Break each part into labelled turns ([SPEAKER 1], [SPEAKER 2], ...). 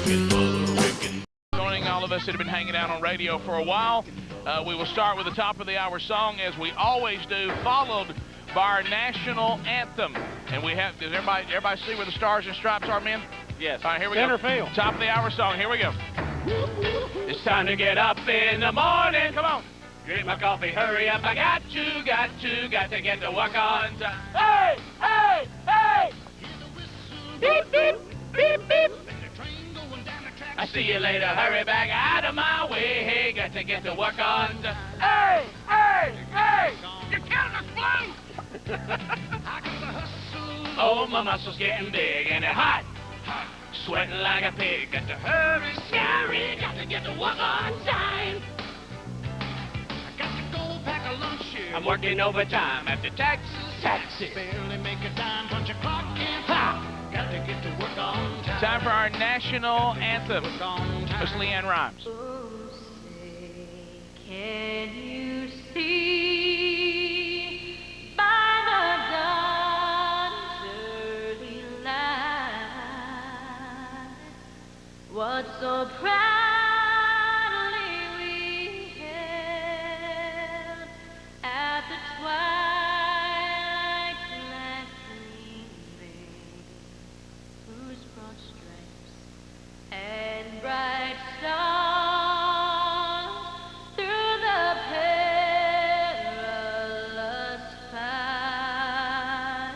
[SPEAKER 1] Joining all of us that have been hanging out on radio for a while, we will start with the top of the hour song, as we always do, followed by our national anthem. And we have, does everybody see where the stars and stripes are, men?
[SPEAKER 2] Yes.
[SPEAKER 1] All right, here we
[SPEAKER 2] Center
[SPEAKER 1] go.
[SPEAKER 2] field.
[SPEAKER 1] Top of the hour song. Here we go. It's time to get up in the morning. Come on. Drink my coffee. Hurry up. I got to get to work on time. Hey, hey, hey. Beep, beep, beep, beep. I see you later. Hurry back out of my way. Hey, got to get to work on time. Hey, hey, hey. You're killing us, Blue. Oh, my muscles getting big and they're hot. Sweating like a pig. Got to hurry, scary. Got to get to work on time. I got to go pack a lunch here. I'm working overtime at the Texas taxi. Barely make a dime, punch a clock in. Ha! Got to get to work on time. Time for our national anthem. Miss Leanne Rhymes.
[SPEAKER 3] Oh, say, can you see by the dawn's early light what so proudly we hailed at the twilight's last gleaming, whose broad stripes and bright stars through the perilous fight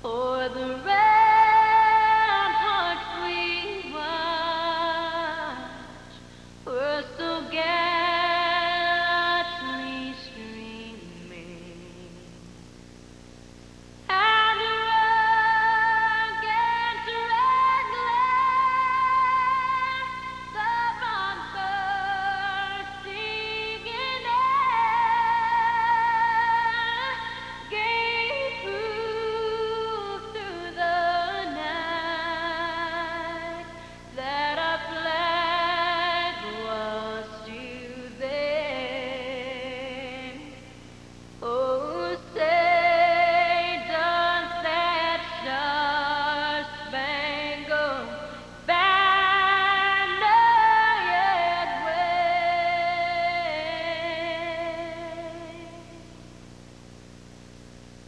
[SPEAKER 3] o'er the ramparts we watched were so gallantly streaming. And against red glare, the bumpers singing air gave proof through the night that our flag was still there. Oh, say does that star-spangled banner yet wave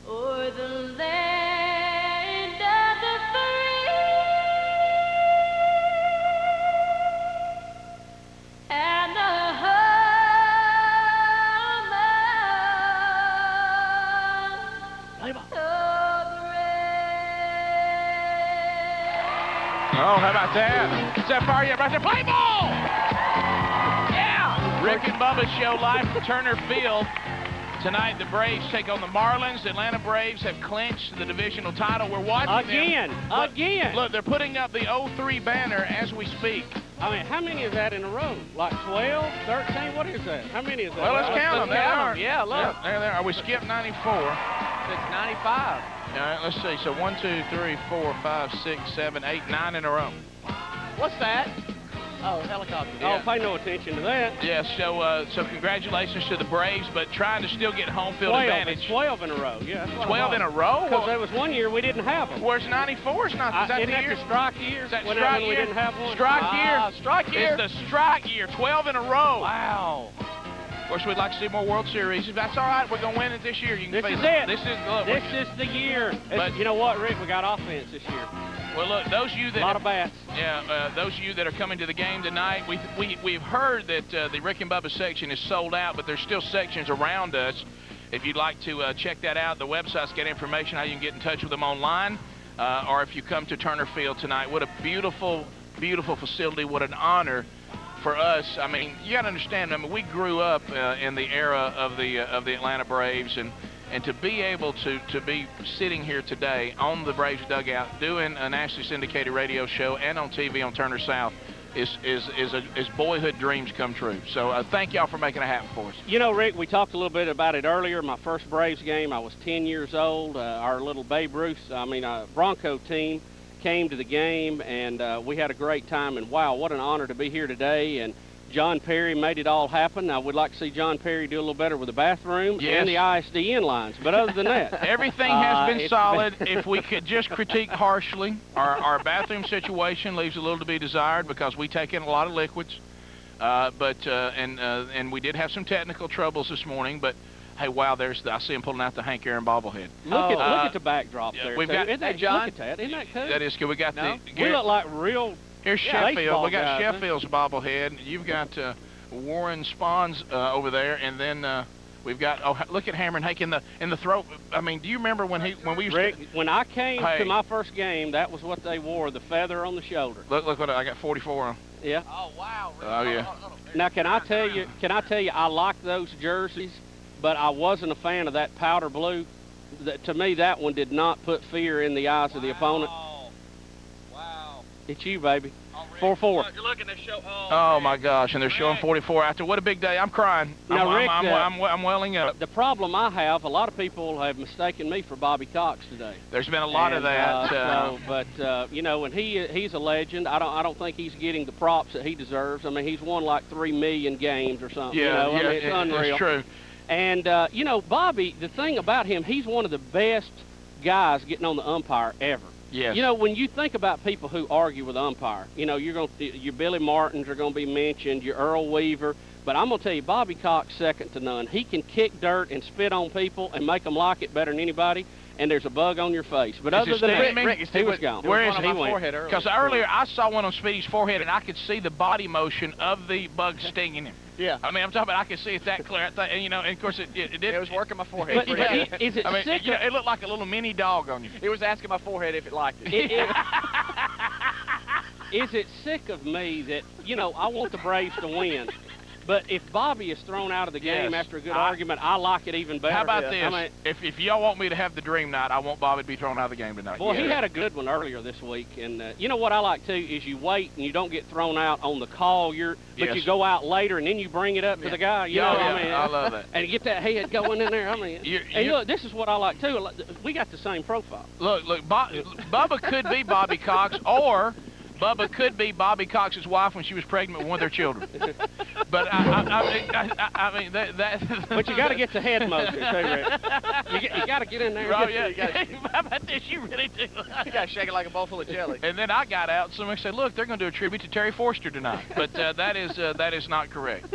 [SPEAKER 3] o'er the land of the free and the home of the
[SPEAKER 1] Oh, how about that? Is that far yet? Right there. Play ball! Yeah! Rick and Bubba show live from Turner Field. Tonight, the Braves take on the Marlins. The Atlanta Braves have clinched the divisional title. We're watching them.
[SPEAKER 2] Again.
[SPEAKER 1] Look, they're putting up the 0-3 banner as we speak.
[SPEAKER 2] I mean, how many is that in a row? Like 12, 13? What is that? How many is that?
[SPEAKER 1] Well, let's count them. There they are.
[SPEAKER 2] Yeah, look.
[SPEAKER 1] Yeah, there they are. We skipped 94.
[SPEAKER 2] It's 95.
[SPEAKER 1] All right, let's see. So 1, 2, 3, 4, 5, 6, 7, 8, 9 in a row.
[SPEAKER 2] What's that? Oh, helicopter.
[SPEAKER 1] Yeah.
[SPEAKER 2] Oh, pay no attention to that.
[SPEAKER 1] Yeah, so congratulations to the Braves, but trying to still get home field
[SPEAKER 2] 12,
[SPEAKER 1] advantage.
[SPEAKER 2] it's 12 in a row. Yeah, that's what
[SPEAKER 1] 12 in a row?
[SPEAKER 2] Because there was one year we didn't have them.
[SPEAKER 1] Where's 94? Is that
[SPEAKER 2] Isn't
[SPEAKER 1] the
[SPEAKER 2] that
[SPEAKER 1] year?
[SPEAKER 2] the strike year?
[SPEAKER 1] Is that
[SPEAKER 2] when
[SPEAKER 1] strike
[SPEAKER 2] we
[SPEAKER 1] year?
[SPEAKER 2] didn't have one?
[SPEAKER 1] Strike year?
[SPEAKER 2] Strike year.
[SPEAKER 1] It's the strike year. 12 in a row.
[SPEAKER 2] Wow.
[SPEAKER 1] Of course, we'd like to see more World Series. That's all right. We're going to win it this year. You can
[SPEAKER 2] This
[SPEAKER 1] face
[SPEAKER 2] is it.
[SPEAKER 1] This is, look,
[SPEAKER 2] This is the year.
[SPEAKER 1] But-
[SPEAKER 2] You know what, Rick? We got offense this year.
[SPEAKER 1] well, look, those of you that
[SPEAKER 2] A lot of bats.
[SPEAKER 1] those of you that are coming to the game tonight, we've heard that the Rick and Bubba section is sold out, but there's still sections around us. If you'd like to check that out, the website's got information how you can get in touch with them online, or if you come to Turner Field tonight. What a beautiful, beautiful facility. What an honor for us. I mean, you got to understand. I mean, we grew up in the era of the Atlanta Braves, and to be able to be sitting here today on the Braves dugout doing a nationally syndicated radio show and on TV on Turner South is boyhood dreams come true. So thank y'all for making it happen for us.
[SPEAKER 2] You know, Rick, we talked a little bit about it earlier. My first Braves game, I was 10 years old. Our little Babe Ruth, Bronco team came to the game, and we had a great time. And wow, what an honor to be here today. And John Perry made it all happen. I would like to see John Perry do a little better with the bathroom and the ISDN lines. But other than that,
[SPEAKER 1] everything has been solid. If we could just critique harshly, our bathroom situation leaves a little to be desired because we take in a lot of liquids. And we did have some technical troubles this morning, but hey, wow! I see him pulling out the Hank Aaron bobblehead.
[SPEAKER 2] Look at the backdrop there.
[SPEAKER 1] We've got,
[SPEAKER 2] isn't that, John? Look at that. Isn't that cool?
[SPEAKER 1] That is cool. We got
[SPEAKER 2] we look like real.
[SPEAKER 1] Here's Sheffield. We got
[SPEAKER 2] guys,
[SPEAKER 1] Sheffield's bobblehead. You've got Warren Spawn's over there, and then we've got. Oh, look at Hammer and Hank in the throat. I mean, do you remember when we used
[SPEAKER 2] Rick,
[SPEAKER 1] to?
[SPEAKER 2] When I came to my first game, that was what they wore, the feather on the shoulder.
[SPEAKER 1] Look what I got, 44 on.
[SPEAKER 2] Yeah.
[SPEAKER 4] Oh wow. Rick.
[SPEAKER 1] Oh yeah.
[SPEAKER 2] Now can I tell you? I like those jerseys, but I wasn't a fan of that powder blue. To me, that one did not put fear in the eyes of the opponent.
[SPEAKER 4] Wow.
[SPEAKER 2] It's you, baby.
[SPEAKER 4] Oh, Rick,
[SPEAKER 2] 4-4.
[SPEAKER 4] You're looking to show.
[SPEAKER 1] Oh my gosh! And they're showing 44 after. What a big day! I'm crying.
[SPEAKER 2] Now, Rick,
[SPEAKER 1] I'm welling up.
[SPEAKER 2] The problem I have, a lot of people have mistaken me for Bobby Cox today.
[SPEAKER 1] There's been a lot of that.
[SPEAKER 2] But you know, and he's a legend. I don't think he's getting the props that he deserves. I mean, he's won like 3 million games or something.
[SPEAKER 1] Yeah,
[SPEAKER 2] I mean, it's unreal.
[SPEAKER 1] It's true.
[SPEAKER 2] And you know, Bobby, the thing about him, he's one of the best guys getting on the umpire ever.
[SPEAKER 1] Yes.
[SPEAKER 2] You know, when you think about people who argue with the umpire, you know, your Billy Martins are going to be mentioned, your Earl Weaver, but I'm going to tell you, Bobby Cox, second to none. He can kick dirt and spit on people and make them like it better than anybody, and there's a bug on your face. But other than that, he was gone.
[SPEAKER 1] Where is
[SPEAKER 4] he?
[SPEAKER 1] Because earlier I saw one on Speedy's forehead, and I could see the body motion of the bug stinging him.
[SPEAKER 4] Yeah.
[SPEAKER 1] I mean, I'm talking about I could see it that clear. And, you know, and of course it did.
[SPEAKER 4] It was working my forehead.
[SPEAKER 2] But is it sick?
[SPEAKER 1] You know, it looked like a little mini dog on you.
[SPEAKER 4] It was asking my forehead if it liked it.
[SPEAKER 2] Is it sick of me that, you know, I want the Braves to win, but if Bobby is thrown out of the game after a good argument, I like it even better.
[SPEAKER 1] How about this?
[SPEAKER 2] I mean,
[SPEAKER 1] if y'all want me to have the dream night, I want Bobby to be thrown out of the game tonight.
[SPEAKER 2] Boy, he had a good one earlier this week, and you know what I like too is you wait and you don't get thrown out on the call. But you go out later and then you bring it up to the guy. You know, I mean,
[SPEAKER 1] I love that.
[SPEAKER 2] And get that head going in there. I mean, and look, this is what I like too. We got the same profile.
[SPEAKER 1] Look, Bubba could be Bobby Cox, or Bubba could be Bobby Cox's wife when she was pregnant with one of their children. But I mean that.
[SPEAKER 2] But you got to get the head motion too, Rick. You got to get in there.
[SPEAKER 1] Oh yeah. How about this? You really do.
[SPEAKER 4] You got to shake it like a bowl full of jelly.
[SPEAKER 1] And then I got out, and somebody said, "Look, they're going to do a tribute to Terry Forster tonight." But that is not correct.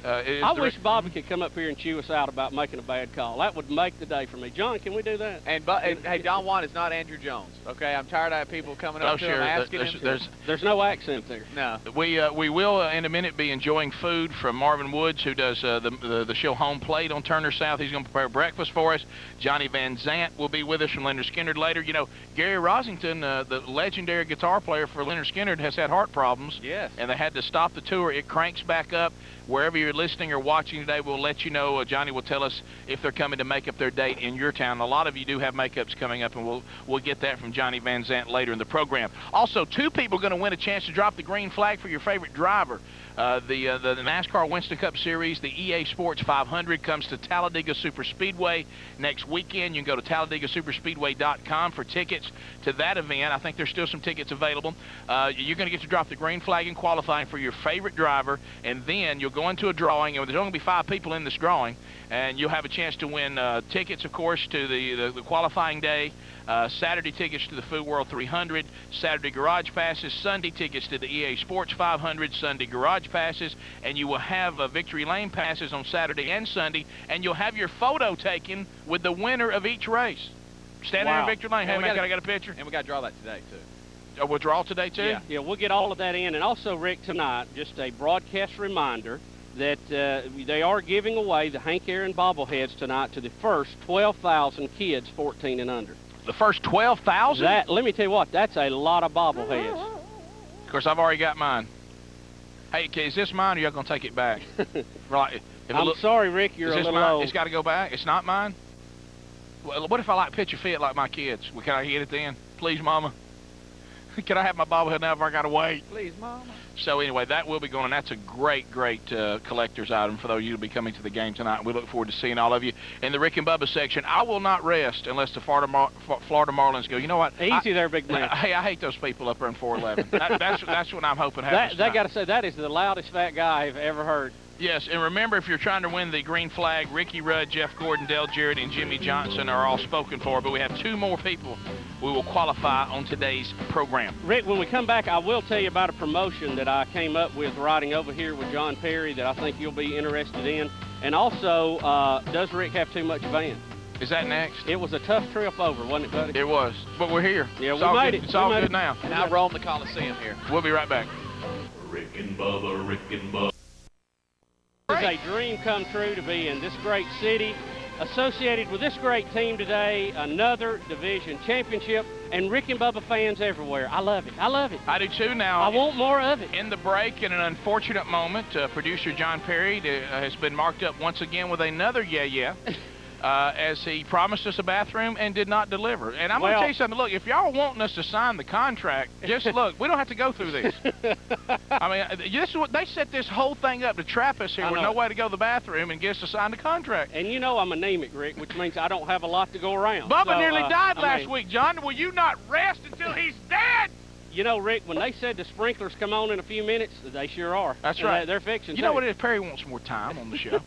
[SPEAKER 2] I wish Bobby could come up here and chew us out about making a bad call. That would make the day for me. John, can we do that?
[SPEAKER 4] And hey, Don Juan is not Andrew Jones. Okay, I'm tired of people coming up to him asking him.
[SPEAKER 2] There's no accent there.
[SPEAKER 4] No.
[SPEAKER 1] We will in a minute be enjoying food from Marvin Woods, who does the show Home Plate on Turner South. He's going to prepare breakfast for us. Johnny Van Zant will be with us from Leonard Skinner later. You know, Gary Rosington, the legendary guitar player for Leonard Skinner, has had heart problems.
[SPEAKER 4] Yes.
[SPEAKER 1] And they had to stop the tour. It cranks back up. Wherever you're listening or watching today, we'll let you know. Johnny will tell us if they're coming to make up their date in your town. A lot of you do have makeups coming up, and we'll get that from Johnny Van Zant later in the program. Also, 2 people are going to win a chance to drop the green flag for your favorite driver. The NASCAR Winston Cup Series, the EA Sports 500, comes to Talladega Superspeedway next weekend. You can go to TalladegaSuperspeedway.com for tickets to that event. I think there's still some tickets available. You're going to get to drop the green flag in qualifying for your favorite driver, and then you'll go into a drawing, and there's only going to be 5 people in this drawing, and you'll have a chance to win tickets, of course, to the qualifying day, Saturday tickets to the Food World 300, Saturday garage passes, Sunday tickets to the EA Sports 500, Sunday garage passes, and you will have Victory Lane passes on Saturday and Sunday, and you'll have your photo taken with the winner of each race. Standing there in Victory Lane. Hey, man, can I get a picture?
[SPEAKER 4] And we got to draw that today, too.
[SPEAKER 1] We'll draw today, too?
[SPEAKER 2] Yeah, we'll get all of that in. And also, Rick, tonight, just a broadcast reminder that they are giving away the Hank Aaron bobbleheads tonight to the first 12,000 kids 14 and under.
[SPEAKER 1] The first 12,000?
[SPEAKER 2] Let me tell you what, that's a lot of bobbleheads.
[SPEAKER 1] Of course, I've already got mine. Hey, is this mine, or y'all going to take it back? Right.
[SPEAKER 2] I'm sorry, Rick, you're a little old.
[SPEAKER 1] It's got to go back? It's not mine? Well, what if I like pitch a fit like my kids? Well, can I get it then? Please, Mama? Can I have my bobblehead now if I got to wait?
[SPEAKER 4] Please, Mama.
[SPEAKER 1] So anyway, that will be going on. That's a great collector's item for those of you to be coming to the game tonight. We look forward to seeing all of you in the Rick and Bubba section. I will not rest unless the Florida Marlins go, you know what?
[SPEAKER 2] Easy there, big man.
[SPEAKER 1] Hey, I hate those people up there in 411. that's what I'm hoping happens
[SPEAKER 2] They got to say, that is the loudest fat guy I've ever heard.
[SPEAKER 1] Yes, and remember, if you're trying to win the green flag, Ricky Rudd, Jeff Gordon, Dale Jarrett, and Jimmy Johnson are all spoken for, but we have 2 more people we will qualify on today's program.
[SPEAKER 2] Rick, when we come back, I will tell you about a promotion that I came up with riding over here with John Perry that I think you'll be interested in. And also, does Rick have too much van?
[SPEAKER 1] Is that next?
[SPEAKER 2] It was a tough trip over, wasn't it, buddy?
[SPEAKER 1] It was, but we're here.
[SPEAKER 2] Yeah,
[SPEAKER 1] it's
[SPEAKER 2] we made it.
[SPEAKER 1] It's all good now.
[SPEAKER 4] And I roam the Coliseum here.
[SPEAKER 1] We'll be right back.
[SPEAKER 5] Rick and Bubba, Rick and Bubba.
[SPEAKER 2] It's a dream come true to be in this great city, associated with this great team today, another division championship, and Rick and Bubba fans everywhere. I love it. I love it.
[SPEAKER 1] I do too now.
[SPEAKER 2] I want more of it.
[SPEAKER 1] In the break, in an unfortunate moment, producer John Perry has been marked up once again with another yeah. As he promised us a bathroom and did not deliver. And I'm going to tell you something. Look, if y'all wanting us to sign the contract, just look, we don't have to go through this. I mean, this is what they set this whole thing up to trap us here with no way to go to the bathroom and get us to sign the contract.
[SPEAKER 2] And you know I'm anemic, Rick, which means I don't have a lot to go around.
[SPEAKER 1] Bubba nearly died last week, John. Will you not rest until he's dead?
[SPEAKER 2] You know, Rick, when they said the sprinklers come on in a few minutes, they sure are.
[SPEAKER 1] That's right.
[SPEAKER 2] They're fixing.
[SPEAKER 1] You know what it is? Perry wants more time on the show.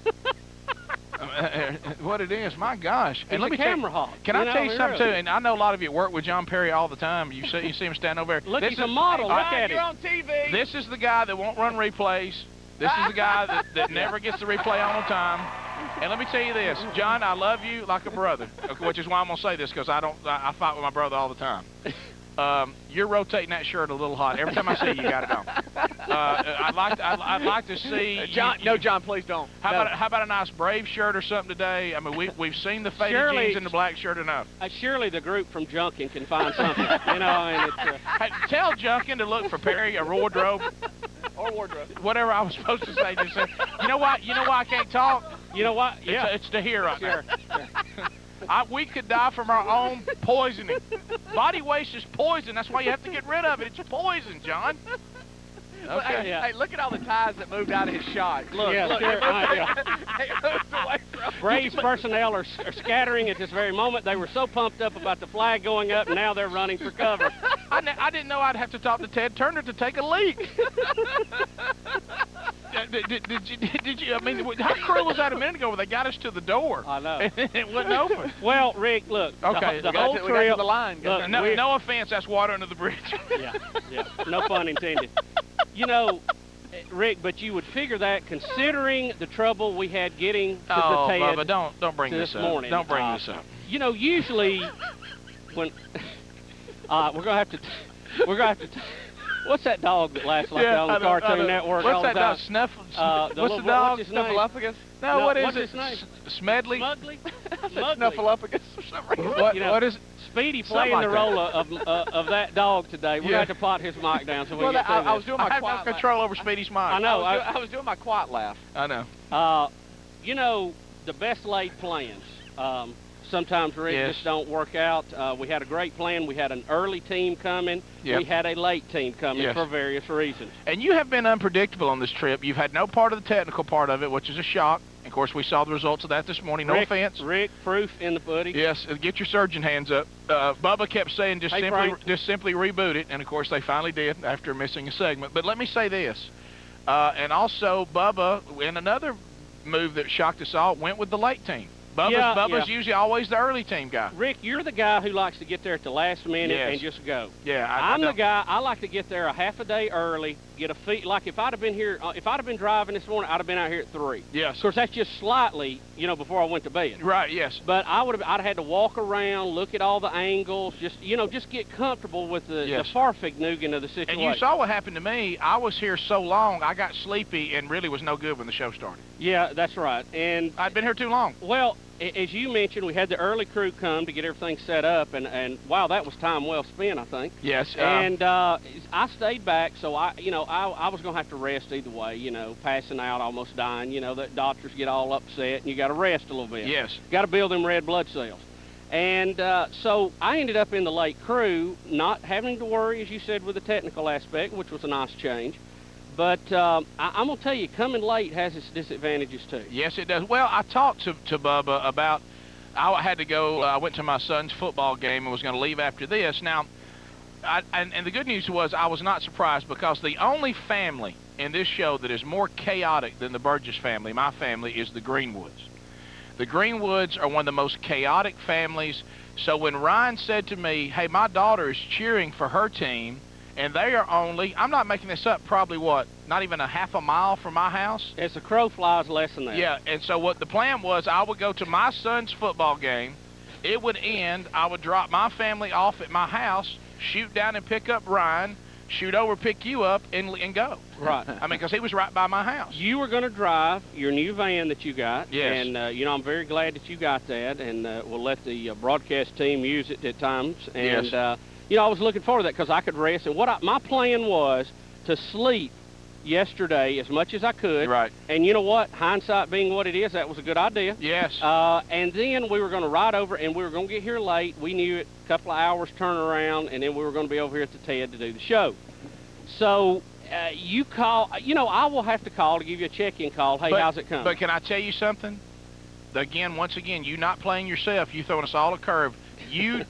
[SPEAKER 1] What it is, my gosh.
[SPEAKER 2] And let me camera hog.
[SPEAKER 1] Can I tell you something too? And I know a lot of you work with John Perry all the time. You see him stand over there.
[SPEAKER 2] Look, he's a model. Look at him.
[SPEAKER 4] You're on TV.
[SPEAKER 1] This is the guy that won't run replays. This is the guy that never gets the replay on time. And let me tell you this, John, I love you like a brother, which is why I'm gonna say this, because I fight with my brother all the time. You're rotating that shirt a little hot. Every time I see you, got it on. I'd like to see
[SPEAKER 4] John. No, John, please don't.
[SPEAKER 1] How about a nice Brave shirt or something today? I mean, we've seen the faded jeans and the black shirt enough.
[SPEAKER 2] Surely the group from Junkin can find something. You know, I mean, it's,
[SPEAKER 1] hey, tell Junkin to look for Perry a wardrobe.
[SPEAKER 4] Or wardrobe.
[SPEAKER 1] Whatever I was supposed to say. Just say, you know why I can't talk?
[SPEAKER 2] You know what? Yeah.
[SPEAKER 1] It's to hear right now. We could die from our own poisoning. Body waste is poison. That's why you have to get rid of it. It's poison, John. Okay.
[SPEAKER 4] Hey, look at all the ties that moved out of his shot.
[SPEAKER 2] Look,
[SPEAKER 4] yeah,
[SPEAKER 2] look.
[SPEAKER 4] Sure.
[SPEAKER 2] Braves personnel are scattering at this very moment. They were so pumped up about the flag going up, and now they're running for cover.
[SPEAKER 1] I didn't know I'd have to talk to Ted Turner to take a leak. Did you? I mean, how cruel was that a minute ago where they got us to the door?
[SPEAKER 2] I know.
[SPEAKER 1] It wasn't open.
[SPEAKER 2] Well, Rick, look.
[SPEAKER 1] Okay.
[SPEAKER 2] The whole
[SPEAKER 4] we got to the line.
[SPEAKER 2] Look,
[SPEAKER 1] no offense, that's water under the bridge.
[SPEAKER 2] Yeah. No pun intended. You know, Rick, but you would figure that considering the trouble we had getting to the TED.
[SPEAKER 1] Bubba, don't bring this up.
[SPEAKER 2] Morning,
[SPEAKER 1] don't bring this up.
[SPEAKER 2] You know, usually when we're gonna have to. What's that dog that laughs like that on the Cartoon Network all the time?
[SPEAKER 1] What's that dog?
[SPEAKER 2] What's the dog?
[SPEAKER 1] What's his
[SPEAKER 2] name?
[SPEAKER 4] Snuffleupagus?
[SPEAKER 1] No, what is
[SPEAKER 2] what's
[SPEAKER 1] it?
[SPEAKER 2] His name?
[SPEAKER 1] Smedley?
[SPEAKER 2] Mugly?
[SPEAKER 4] Snuffleupagus for some reason.
[SPEAKER 1] What is it?
[SPEAKER 2] Speedy playing the role of that dog today. We're going to have to pot his mic down so we can get through
[SPEAKER 4] I was doing my
[SPEAKER 1] I have
[SPEAKER 4] quiet
[SPEAKER 1] no control over Speedy's mic.
[SPEAKER 2] I know.
[SPEAKER 4] I was doing my quiet laugh.
[SPEAKER 1] I know.
[SPEAKER 2] You know, the best laid plans. Sometimes, Rick, just don't work out. We had a great plan. We had an early team coming. Yep. We had a late team coming for various reasons.
[SPEAKER 1] And you have been unpredictable on this trip. You've had no part of the technical part of it, which is a shock. Of course, we saw the results of that this morning. No offense.
[SPEAKER 2] Rick, proof in the pudding.
[SPEAKER 1] Yes, get your surgeon hands up. Bubba kept saying just simply reboot it, and of course they finally did after missing a segment. But let me say this, and also Bubba, in another move that shocked us all, went with the late team. Bubba's usually always the early team guy.
[SPEAKER 2] Rick, you're the guy who likes to get there at the last minute and just go.
[SPEAKER 1] Yeah,
[SPEAKER 2] I'm the guy. I like to get there a half a day early, get a feet. Like if I'd have been here, if I'd have been driving this morning, I'd have been out here at 3.
[SPEAKER 1] Yes.
[SPEAKER 2] Of course, that's just slightly, before I went to bed.
[SPEAKER 1] Right. Yes.
[SPEAKER 2] But I'd have had to walk around, look at all the angles, just get comfortable with the farfignugan of the situation.
[SPEAKER 1] And you saw what happened to me. I was here so long, I got sleepy and really was no good when the show started.
[SPEAKER 2] Yeah, that's right. And
[SPEAKER 1] I'd been here too long.
[SPEAKER 2] Well, as you mentioned, we had the early crew come to get everything set up, and wow, that was time well spent, I think.
[SPEAKER 1] Yes.
[SPEAKER 2] And I stayed back, so I was going to have to rest either way, passing out, almost dying. The doctors get all upset, and you got to rest a little bit.
[SPEAKER 1] Yes.
[SPEAKER 2] Got to build them red blood cells. And so I ended up in the late crew, not having to worry, as you said, with the technical aspect, which was a nice change. But I'm going to tell you, coming late has its disadvantages, too.
[SPEAKER 1] Yes, it does. Well, I talked to Bubba about, I had to go, I went to my son's football game and was going to leave after this. Now, and the good news was I was not surprised, because the only family in this show that is more chaotic than the Burgess family, my family, is the Greenwoods. The Greenwoods are one of the most chaotic families. So when Ryan said to me, hey, my daughter is cheering for her team, and they are only, I'm not making this up, probably what, not even a half a mile from my house?
[SPEAKER 2] As the crow flies, less than that.
[SPEAKER 1] Yeah, and so what the plan was, I would go to my son's football game. It would end, I would drop my family off at my house, shoot down and pick up Ryan, shoot over, pick you up, and go.
[SPEAKER 2] Right.
[SPEAKER 1] I mean, because he was right by my house.
[SPEAKER 2] You were going to drive your new van that you got.
[SPEAKER 1] Yes.
[SPEAKER 2] And, you know, I'm very glad that you got that, and we'll let the broadcast team use it at times. And,
[SPEAKER 1] Yes.
[SPEAKER 2] you know, I was looking forward to that because I could rest. And my plan was to sleep yesterday as much as I could.
[SPEAKER 1] Right.
[SPEAKER 2] And you know what? Hindsight being what it is, that was a good idea.
[SPEAKER 1] Yes.
[SPEAKER 2] And then we were going to ride over, and we were going to get here late. We knew it, a couple of hours turnaround, and then we were going to be over here at the TED to do the show. So you call, you know, I will have to call to give you a check-in call. Hey, how's it coming?
[SPEAKER 1] But can I tell you something? Again, once again, you not playing yourself, you throwing us all a curve. You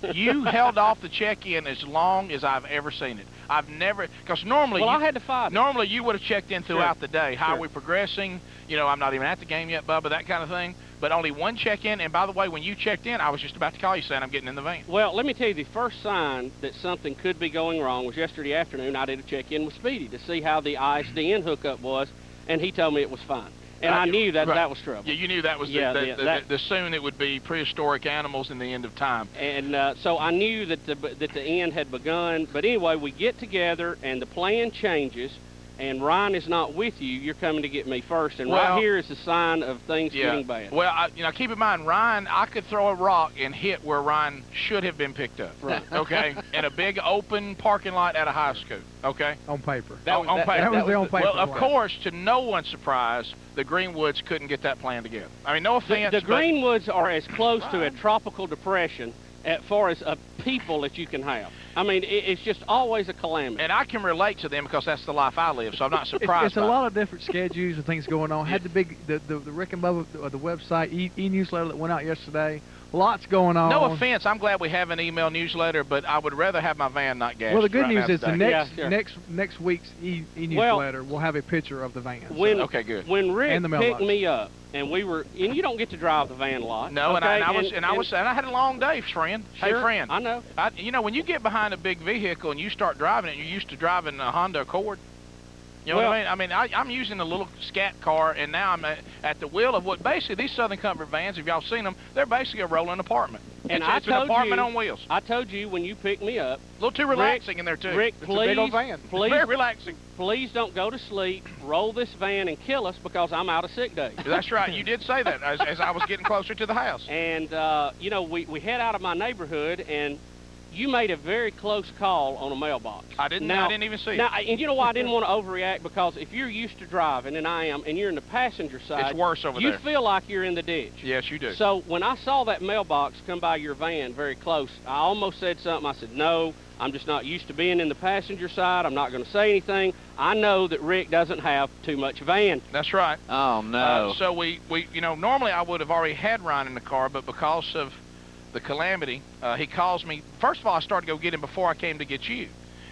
[SPEAKER 1] held off the check-in as long as I've ever seen it. I've never, because normally,
[SPEAKER 2] I had to fight.
[SPEAKER 1] Normally you would have checked in throughout the day. How
[SPEAKER 2] Sure.
[SPEAKER 1] are we progressing? You know, I'm not even at the game yet, Bubba, that kind of thing. But only one check-in, and by the way, when you checked in, I was just about to call you saying I'm getting in the van.
[SPEAKER 2] Well, let me tell you, the first sign that something could be going wrong was yesterday afternoon. I did a check-in with Speedy to see how the ISDN hookup was, and he told me it was fine. And I knew that that was trouble.
[SPEAKER 1] Yeah, you knew that was the soon it would be prehistoric animals and the end of time.
[SPEAKER 2] And so I knew that the end had begun. But anyway, we get together, and the plan changes, and Ryan is not with you. You're coming to get me first, and right here is a sign of things getting bad.
[SPEAKER 1] Well, you know, keep in mind, Ryan, I could throw a rock and hit where Ryan should have been picked up.
[SPEAKER 2] Right.
[SPEAKER 1] Okay? In a big open parking lot at a high school. Okay?
[SPEAKER 6] On paper.
[SPEAKER 1] On paper.
[SPEAKER 6] That was the on paper.
[SPEAKER 1] Well, of course, to no one's surprise, the Greenwoods couldn't get that plan together. I mean, no offense.
[SPEAKER 2] The Greenwoods are as close to a tropical depression as far as a people that you can have. I mean, it's just always a calamity.
[SPEAKER 1] And I can relate to them because that's the life I live, so I'm not surprised.
[SPEAKER 6] It's a lot of different schedules and things going on. Had the Rick and Bubba, the website, e-newsletter that went out yesterday. Lots going on.
[SPEAKER 1] No offense, I'm glad we have an email newsletter, but I would rather have my van not gashed.
[SPEAKER 6] Well, the good news is
[SPEAKER 1] today.
[SPEAKER 6] the next week's e-newsletter will have a picture of the van.
[SPEAKER 1] Okay, good.
[SPEAKER 2] When Rick
[SPEAKER 6] And the
[SPEAKER 2] picked
[SPEAKER 6] mailbox.
[SPEAKER 2] me up, and you don't get to drive the van a lot.
[SPEAKER 1] No,
[SPEAKER 2] okay?
[SPEAKER 1] and I had a long day, friend.
[SPEAKER 2] Sure,
[SPEAKER 1] Hey, friend.
[SPEAKER 2] I know.
[SPEAKER 1] You know, when you get behind a big vehicle and you start driving it, you're used to driving a Honda Accord. You know what I mean? I'm using a little scat car, and now I'm at the wheel of what basically these Southern Comfort vans, if y'all seen them, they're basically a rolling apartment.
[SPEAKER 2] And
[SPEAKER 1] it's an apartment on wheels.
[SPEAKER 2] I told you when you picked me up.
[SPEAKER 1] A little too relaxing in there, too.
[SPEAKER 2] Rick,
[SPEAKER 1] it's a big old van. Very relaxing.
[SPEAKER 2] Please don't go to sleep, roll this van, and kill us because I'm out of sick days.
[SPEAKER 1] That's right. You did say that as I was getting closer to the house.
[SPEAKER 2] And, you know, we head out of my neighborhood, and you made a very close call on a mailbox.
[SPEAKER 1] I didn't even see it.
[SPEAKER 2] Now, and you know why I didn't want to overreact? Because if you're used to driving, and I am, and you're in the passenger side,
[SPEAKER 1] it's worse over there.
[SPEAKER 2] You feel like you're in the ditch.
[SPEAKER 1] Yes, you do.
[SPEAKER 2] So when I saw that mailbox come by your van very close, I almost said something. I said, no, I'm just not used to being in the passenger side. I'm not going to say anything. I know that Rick doesn't have too much van.
[SPEAKER 1] That's right.
[SPEAKER 4] Oh, no.
[SPEAKER 1] So we, you know, normally I would have already had Ryan in the car, but because of the calamity, he calls me. First of all, I started to go get him before I came to get you.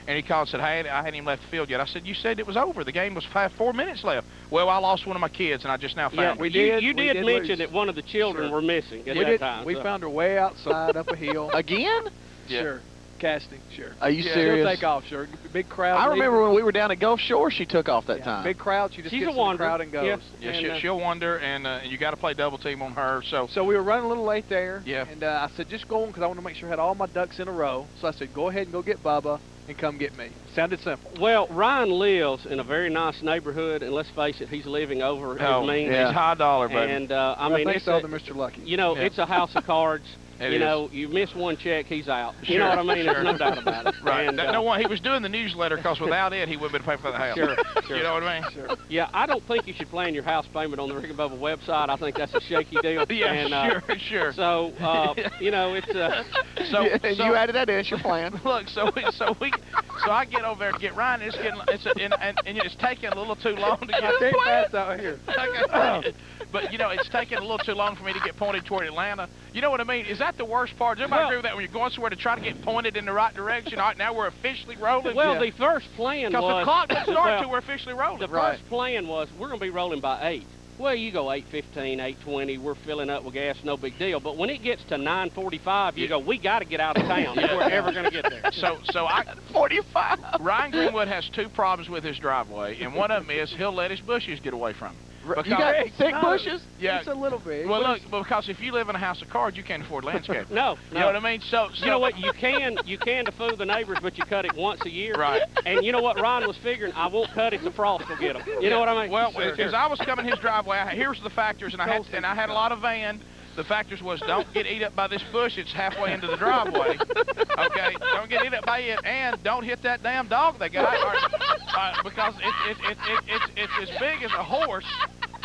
[SPEAKER 1] And he called and said, hey, I hadn't even left the field yet. I said, you said it was over. The game was 4 minutes left. Well, I lost one of my kids, and I just now found
[SPEAKER 2] it. You did mention that one of the children were missing at that time.
[SPEAKER 6] We found her way outside up a hill.
[SPEAKER 4] Again?
[SPEAKER 1] Yeah.
[SPEAKER 6] Sure. Casting, sure.
[SPEAKER 4] Are you serious?
[SPEAKER 6] She'll take off, sure. Big crowd.
[SPEAKER 4] I remember when we were down at Gulf Shore, she took off that time.
[SPEAKER 6] Big crowd, she just gets in the crowd and goes.
[SPEAKER 1] Yeah, she'll wander, and you got to play double team on her.
[SPEAKER 6] So we were running a little late there.
[SPEAKER 1] Yeah.
[SPEAKER 6] And I said, just go on, because I want to make sure I had all my ducks in a row. So I said, go ahead and go get Bubba and come get me. Sounded simple.
[SPEAKER 2] Well, Ryan lives in a very nice neighborhood, and let's face it, he's living over his means.
[SPEAKER 1] He's high dollar, baby.
[SPEAKER 2] And I mean,
[SPEAKER 6] think so, Mr. Lucky.
[SPEAKER 2] You know, it's a house of cards. You know, you miss one check, he's out. You know what I mean? There's no doubt about it.
[SPEAKER 1] Right.
[SPEAKER 2] And,
[SPEAKER 1] no one. He was doing the newsletter because without it, he wouldn't have been paying for the house.
[SPEAKER 2] Sure.
[SPEAKER 1] You know what I mean?
[SPEAKER 2] Sure. Yeah, I don't think you should plan your house payment on the Rick and Bubba website. I think that's a shaky deal.
[SPEAKER 1] Yeah,
[SPEAKER 2] and,
[SPEAKER 1] sure.
[SPEAKER 2] So, you know, it's
[SPEAKER 1] so
[SPEAKER 4] you added that in, it's your plan.
[SPEAKER 1] Look, so I get over there and get Ryan. It's taking a little too long to get.
[SPEAKER 6] I can't pass out here.
[SPEAKER 1] But, you know, it's taking a little too long for me to get pointed toward Atlanta. You know what I mean? Is that the worst part? Does everybody agree with that when you're going somewhere to try to get pointed in the right direction? All right, now we're officially rolling.
[SPEAKER 2] Well, the first plan was...
[SPEAKER 1] Because the clock doesn't start until we're officially rolling.
[SPEAKER 2] The first plan was we're going to be rolling by 8. Well, you go 8:15, 8:20, we're filling up with gas, no big deal. But when it gets to 9:45, you go, we got to get out of town if we're ever going to get there.
[SPEAKER 1] So 45. Ryan Greenwood has 2 problems with his driveway, and one of them is he'll let his bushes get away from him.
[SPEAKER 4] You got thick bushes?
[SPEAKER 1] Yeah.
[SPEAKER 6] It's a little bit.
[SPEAKER 1] Well, look, because if you live in a house of cards, you can't afford landscape.
[SPEAKER 2] No.
[SPEAKER 1] You know what I mean? So
[SPEAKER 2] you know what? You can to fool the neighbors, but you cut it once a year.
[SPEAKER 1] Right.
[SPEAKER 2] And you know what Ryan was figuring? I won't cut it. The frost will get them. You know what I mean?
[SPEAKER 1] Well, as I was coming his driveway, here's the factors, and I had a lot of van. The factors was don't get eat up by this bush. It's halfway into the driveway. Okay, don't get eat up by it, and don't hit that damn dog they got, because it's as big as a horse.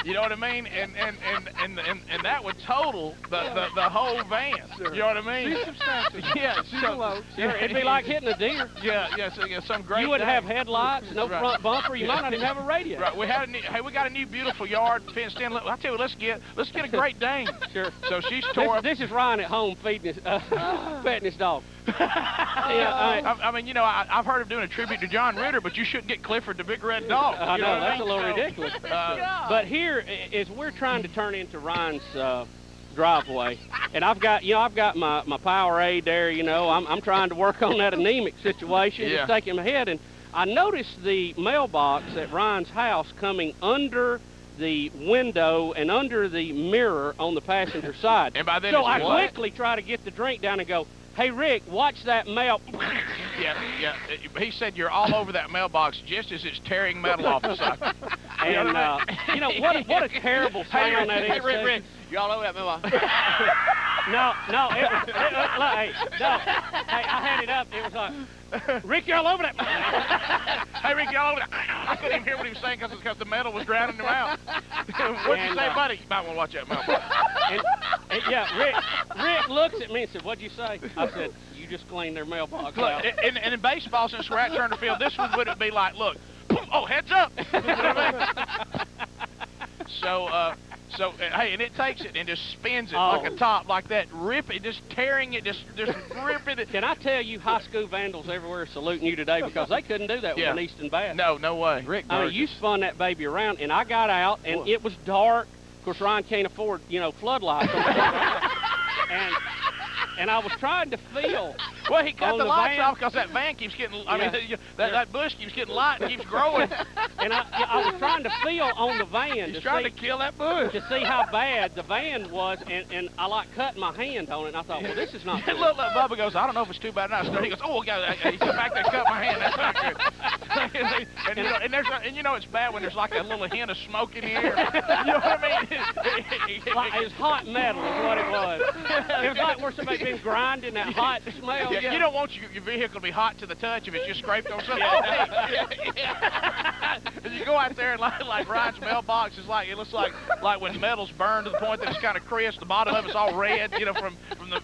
[SPEAKER 1] You know what I mean? And that would total the whole van. Sure. You know what I mean?
[SPEAKER 6] She's substantial.
[SPEAKER 1] Yeah,
[SPEAKER 6] she's low.
[SPEAKER 2] It'd be like hitting a deer.
[SPEAKER 1] Yeah, some great.
[SPEAKER 2] You wouldn't
[SPEAKER 1] day.
[SPEAKER 2] have headlights, no front bumper. You might not even have a radio.
[SPEAKER 1] Right. We got a new beautiful yard fenced in. I tell you, let's get a Great Dane.
[SPEAKER 2] Sure.
[SPEAKER 1] So she's tore up.
[SPEAKER 2] This is Ryan at home feeding his, petting his dog.
[SPEAKER 1] I mean, you know, I've heard of doing a tribute to John Ritter, but you shouldn't get Clifford the Big Red Dog.
[SPEAKER 2] I know, that's a little
[SPEAKER 1] So,
[SPEAKER 2] ridiculous. But here is we're trying to turn into Ryan's driveway, and I've got my Powerade there. You know, I'm trying to work on that anemic situation.
[SPEAKER 1] Yeah.
[SPEAKER 2] It's taking my head, and I noticed the mailbox at Ryan's house coming under the window and under the mirror on the passenger side.
[SPEAKER 1] And by then
[SPEAKER 2] so
[SPEAKER 1] it's
[SPEAKER 2] I
[SPEAKER 1] what?
[SPEAKER 2] quickly try to get the drink down and go, hey, Rick, watch that mail.
[SPEAKER 1] Yeah. He said you're all over that mailbox just as it's tearing metal off the side.
[SPEAKER 2] And, you know, what a terrible sound that is.
[SPEAKER 4] Hey, Rick, you're all over that mailbox.
[SPEAKER 2] No, Hey, I had it up. It was like, Rick, you're all over that.
[SPEAKER 1] Hey, Rick, you're all over that. I couldn't even hear what he was saying because the metal was drowning him out. What'd you say, buddy? You might want to watch that mailbox.
[SPEAKER 2] And yeah, Rick looks at me and said, what'd you say? I said, you just cleaned their mailbox
[SPEAKER 1] Look,
[SPEAKER 2] out.
[SPEAKER 1] and in baseball, since we're at Turner Field, this one would be like, look, oh, heads up. You know what I mean? So, hey, and it takes it and just spins it like a top, like that, rip it, just tearing it, just ripping it.
[SPEAKER 2] Can I tell you, high school vandals everywhere are saluting you today because they couldn't do that with an Easton Bass.
[SPEAKER 1] No way.
[SPEAKER 4] Rick,
[SPEAKER 2] I mean, you spun that baby around, and I got out, and it was dark. Of course, Ryan can't afford, you know, floodlights. And I was trying to feel.
[SPEAKER 1] Well, he cut the lights
[SPEAKER 2] van
[SPEAKER 1] off because that van keeps getting, I mean, that bush keeps getting light and keeps growing.
[SPEAKER 2] And I was trying to feel on the van.
[SPEAKER 1] He's trying to kill that bush.
[SPEAKER 2] To see how bad the van was, and I like cut my hand on it, and I thought, well, this is not good.
[SPEAKER 1] Look, Bubba goes, I don't know if it's too bad or not. So he goes, oh, God, he said, back there, cut my hand. That's not good. and you know it's bad when there's like a little hint of smoke in the air. You know what I mean?
[SPEAKER 2] Like, it was hot metal is what it was. It was like where somebody's been grinding that hot smell.
[SPEAKER 1] Yeah, you don't want your vehicle to be hot to the touch if it's just scraped on something. And you go out there and like Ryan's mailbox is like, it looks like when metal's burned to the point that it's kind of crisp. The bottom of it's all red, you know, from the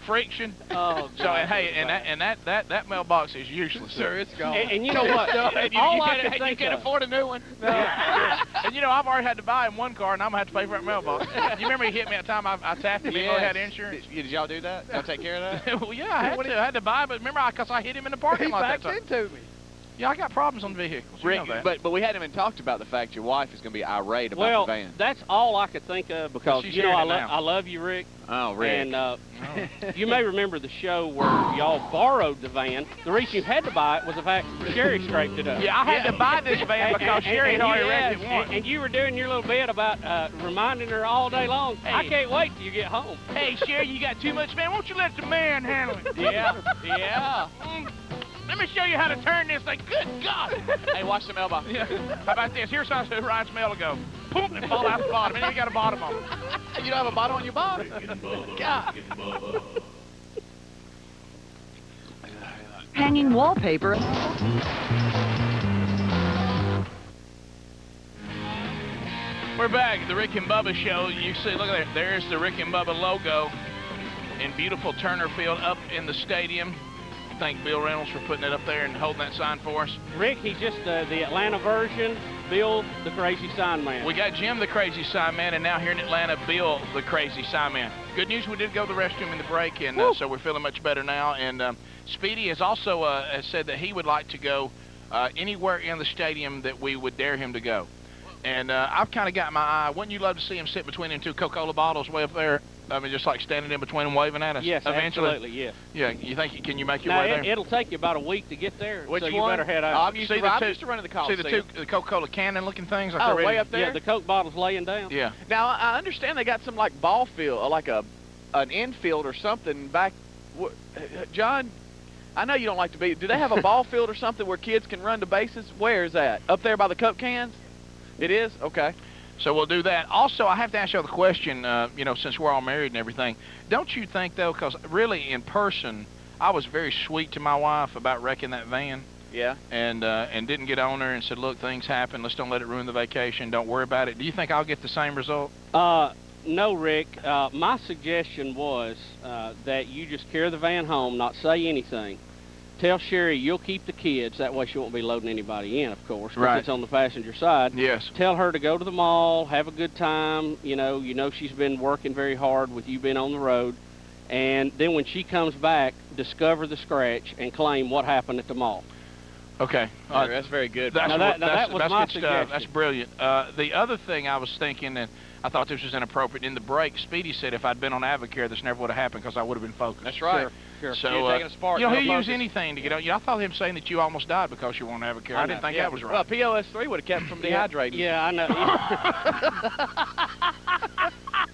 [SPEAKER 1] friction.
[SPEAKER 2] Oh,
[SPEAKER 1] so hey, and that mailbox is useless.
[SPEAKER 6] Sure, it's gone.
[SPEAKER 2] And you know what?
[SPEAKER 1] You can't afford a new one. No. And you know, I've already had to buy him one car, and I'm gonna have to pay for that mailbox. You remember he hit me at the time I tapped him, even though he had insurance.
[SPEAKER 4] Did y'all do that? Y'all take care of that?
[SPEAKER 1] Well, yeah, I had to buy, but remember, because I hit him in the parking lot that time.
[SPEAKER 6] He backed into me.
[SPEAKER 1] Yeah, I got problems on the vehicles. You know that.
[SPEAKER 4] But we hadn't even talked about the fact your wife is going to be irate about the van.
[SPEAKER 2] Well, that's all I could think of because,
[SPEAKER 1] She's
[SPEAKER 2] you know,
[SPEAKER 1] now.
[SPEAKER 2] I love you, Rick.
[SPEAKER 4] Oh, Rick.
[SPEAKER 2] And you may remember the show where y'all borrowed the van. The reason you had to buy it was the fact Sherry scraped it up.
[SPEAKER 1] Yeah, I had to buy this van because Sherry had already wrecked it once.
[SPEAKER 2] And you were doing your little bit about reminding her all day long,
[SPEAKER 1] Hey.
[SPEAKER 2] I can't wait till you get home.
[SPEAKER 1] Hey, Sherry, you got too much, man. Won't you let the man handle it?
[SPEAKER 2] Yeah.
[SPEAKER 1] Let me show you how to turn this thing. Good God.
[SPEAKER 4] Hey, watch some elbow.
[SPEAKER 1] Yeah. How about this? Here's how Ryan Smell will go. Boom, and fall out the bottom. And then you got a bottom on it.
[SPEAKER 4] You don't have a bottom on your bottom?
[SPEAKER 5] Rick and Bubba,
[SPEAKER 4] God.
[SPEAKER 5] Rick and Bubba.
[SPEAKER 7] Hanging wallpaper.
[SPEAKER 1] We're back. The Rick and Bubba show. You see, look at that. There's the Rick and Bubba logo in beautiful Turner Field up in the stadium. Thank Bill Reynolds for putting it up there and holding that sign for us.
[SPEAKER 2] Rick, he's just the Atlanta version. Bill, the crazy sign man.
[SPEAKER 1] We got Jim, the crazy sign man, and now here in Atlanta, Bill, the crazy sign man. Good news, we did go to the restroom in the break, and so we're feeling much better now. And Speedy has also has said that he would like to go anywhere in the stadium that we would dare him to go. And I've kind of got my eye. Wouldn't you love to see him sit between them two Coca-Cola bottles way up there? I mean, just like standing in between them, waving at us.
[SPEAKER 2] Yes,
[SPEAKER 1] eventually.
[SPEAKER 2] absolutely, yes.
[SPEAKER 1] Yeah, you think can you make your
[SPEAKER 2] Now,
[SPEAKER 1] way there?
[SPEAKER 2] it'll take you about a week to get there,
[SPEAKER 4] Which
[SPEAKER 2] so you
[SPEAKER 4] one?
[SPEAKER 2] better head out.
[SPEAKER 4] I'm used to running the
[SPEAKER 1] See
[SPEAKER 4] Coliseum.
[SPEAKER 1] the Coca-Cola cannon-looking things? Like
[SPEAKER 4] Oh,
[SPEAKER 1] they're
[SPEAKER 4] way
[SPEAKER 1] ready-
[SPEAKER 4] up there?
[SPEAKER 2] Yeah, the Coke bottle's laying down.
[SPEAKER 1] Yeah.
[SPEAKER 4] Now, I understand they got some, like, ball field, like an infield or something back. John, I know you don't like to be. Do they have a ball field or something where kids can run to bases? Where is that? Up there by the Coke cans? It is? Okay.
[SPEAKER 1] So we'll do that. Also, I have to ask you the question, you know, since we're all married and everything, don't you think, though, because really in person, I was very sweet to my wife about wrecking that van.
[SPEAKER 4] Yeah.
[SPEAKER 1] And didn't get on her and said, look, things happen. Let's don't let it ruin the vacation. Don't worry about it. Do you think I'll get the same result?
[SPEAKER 2] No, Rick. My suggestion was that you just carry the van home, not say anything. Tell Sherry you'll keep the kids. That way she won't be loading anybody in, of course, because
[SPEAKER 1] Right.
[SPEAKER 2] it's on the passenger side.
[SPEAKER 1] Yes.
[SPEAKER 2] Tell her to go to the mall, have a good time. You know she's been working very hard with you being on the road. And then when she comes back, discover the scratch and claim what happened at the mall.
[SPEAKER 1] Okay.
[SPEAKER 4] That's very good.
[SPEAKER 1] That's,
[SPEAKER 2] that was
[SPEAKER 1] that's
[SPEAKER 2] my
[SPEAKER 1] good stuff.
[SPEAKER 2] suggestion.
[SPEAKER 1] That's brilliant. The other thing I was thinking, and I thought this was inappropriate, in the break, Speedy said if I'd been on Avocare, this never would have happened because I would have been focused.
[SPEAKER 4] That's right.
[SPEAKER 2] Sure.
[SPEAKER 1] So,
[SPEAKER 4] You're taking a spark,
[SPEAKER 1] you know,
[SPEAKER 4] no
[SPEAKER 1] he'll use
[SPEAKER 4] focus.
[SPEAKER 1] anything to get on. I thought him saying that you almost died because you were on Avocare. I didn't think that was right.
[SPEAKER 4] Well, POS3 would have kept him from dehydrating.
[SPEAKER 2] Yeah, I know.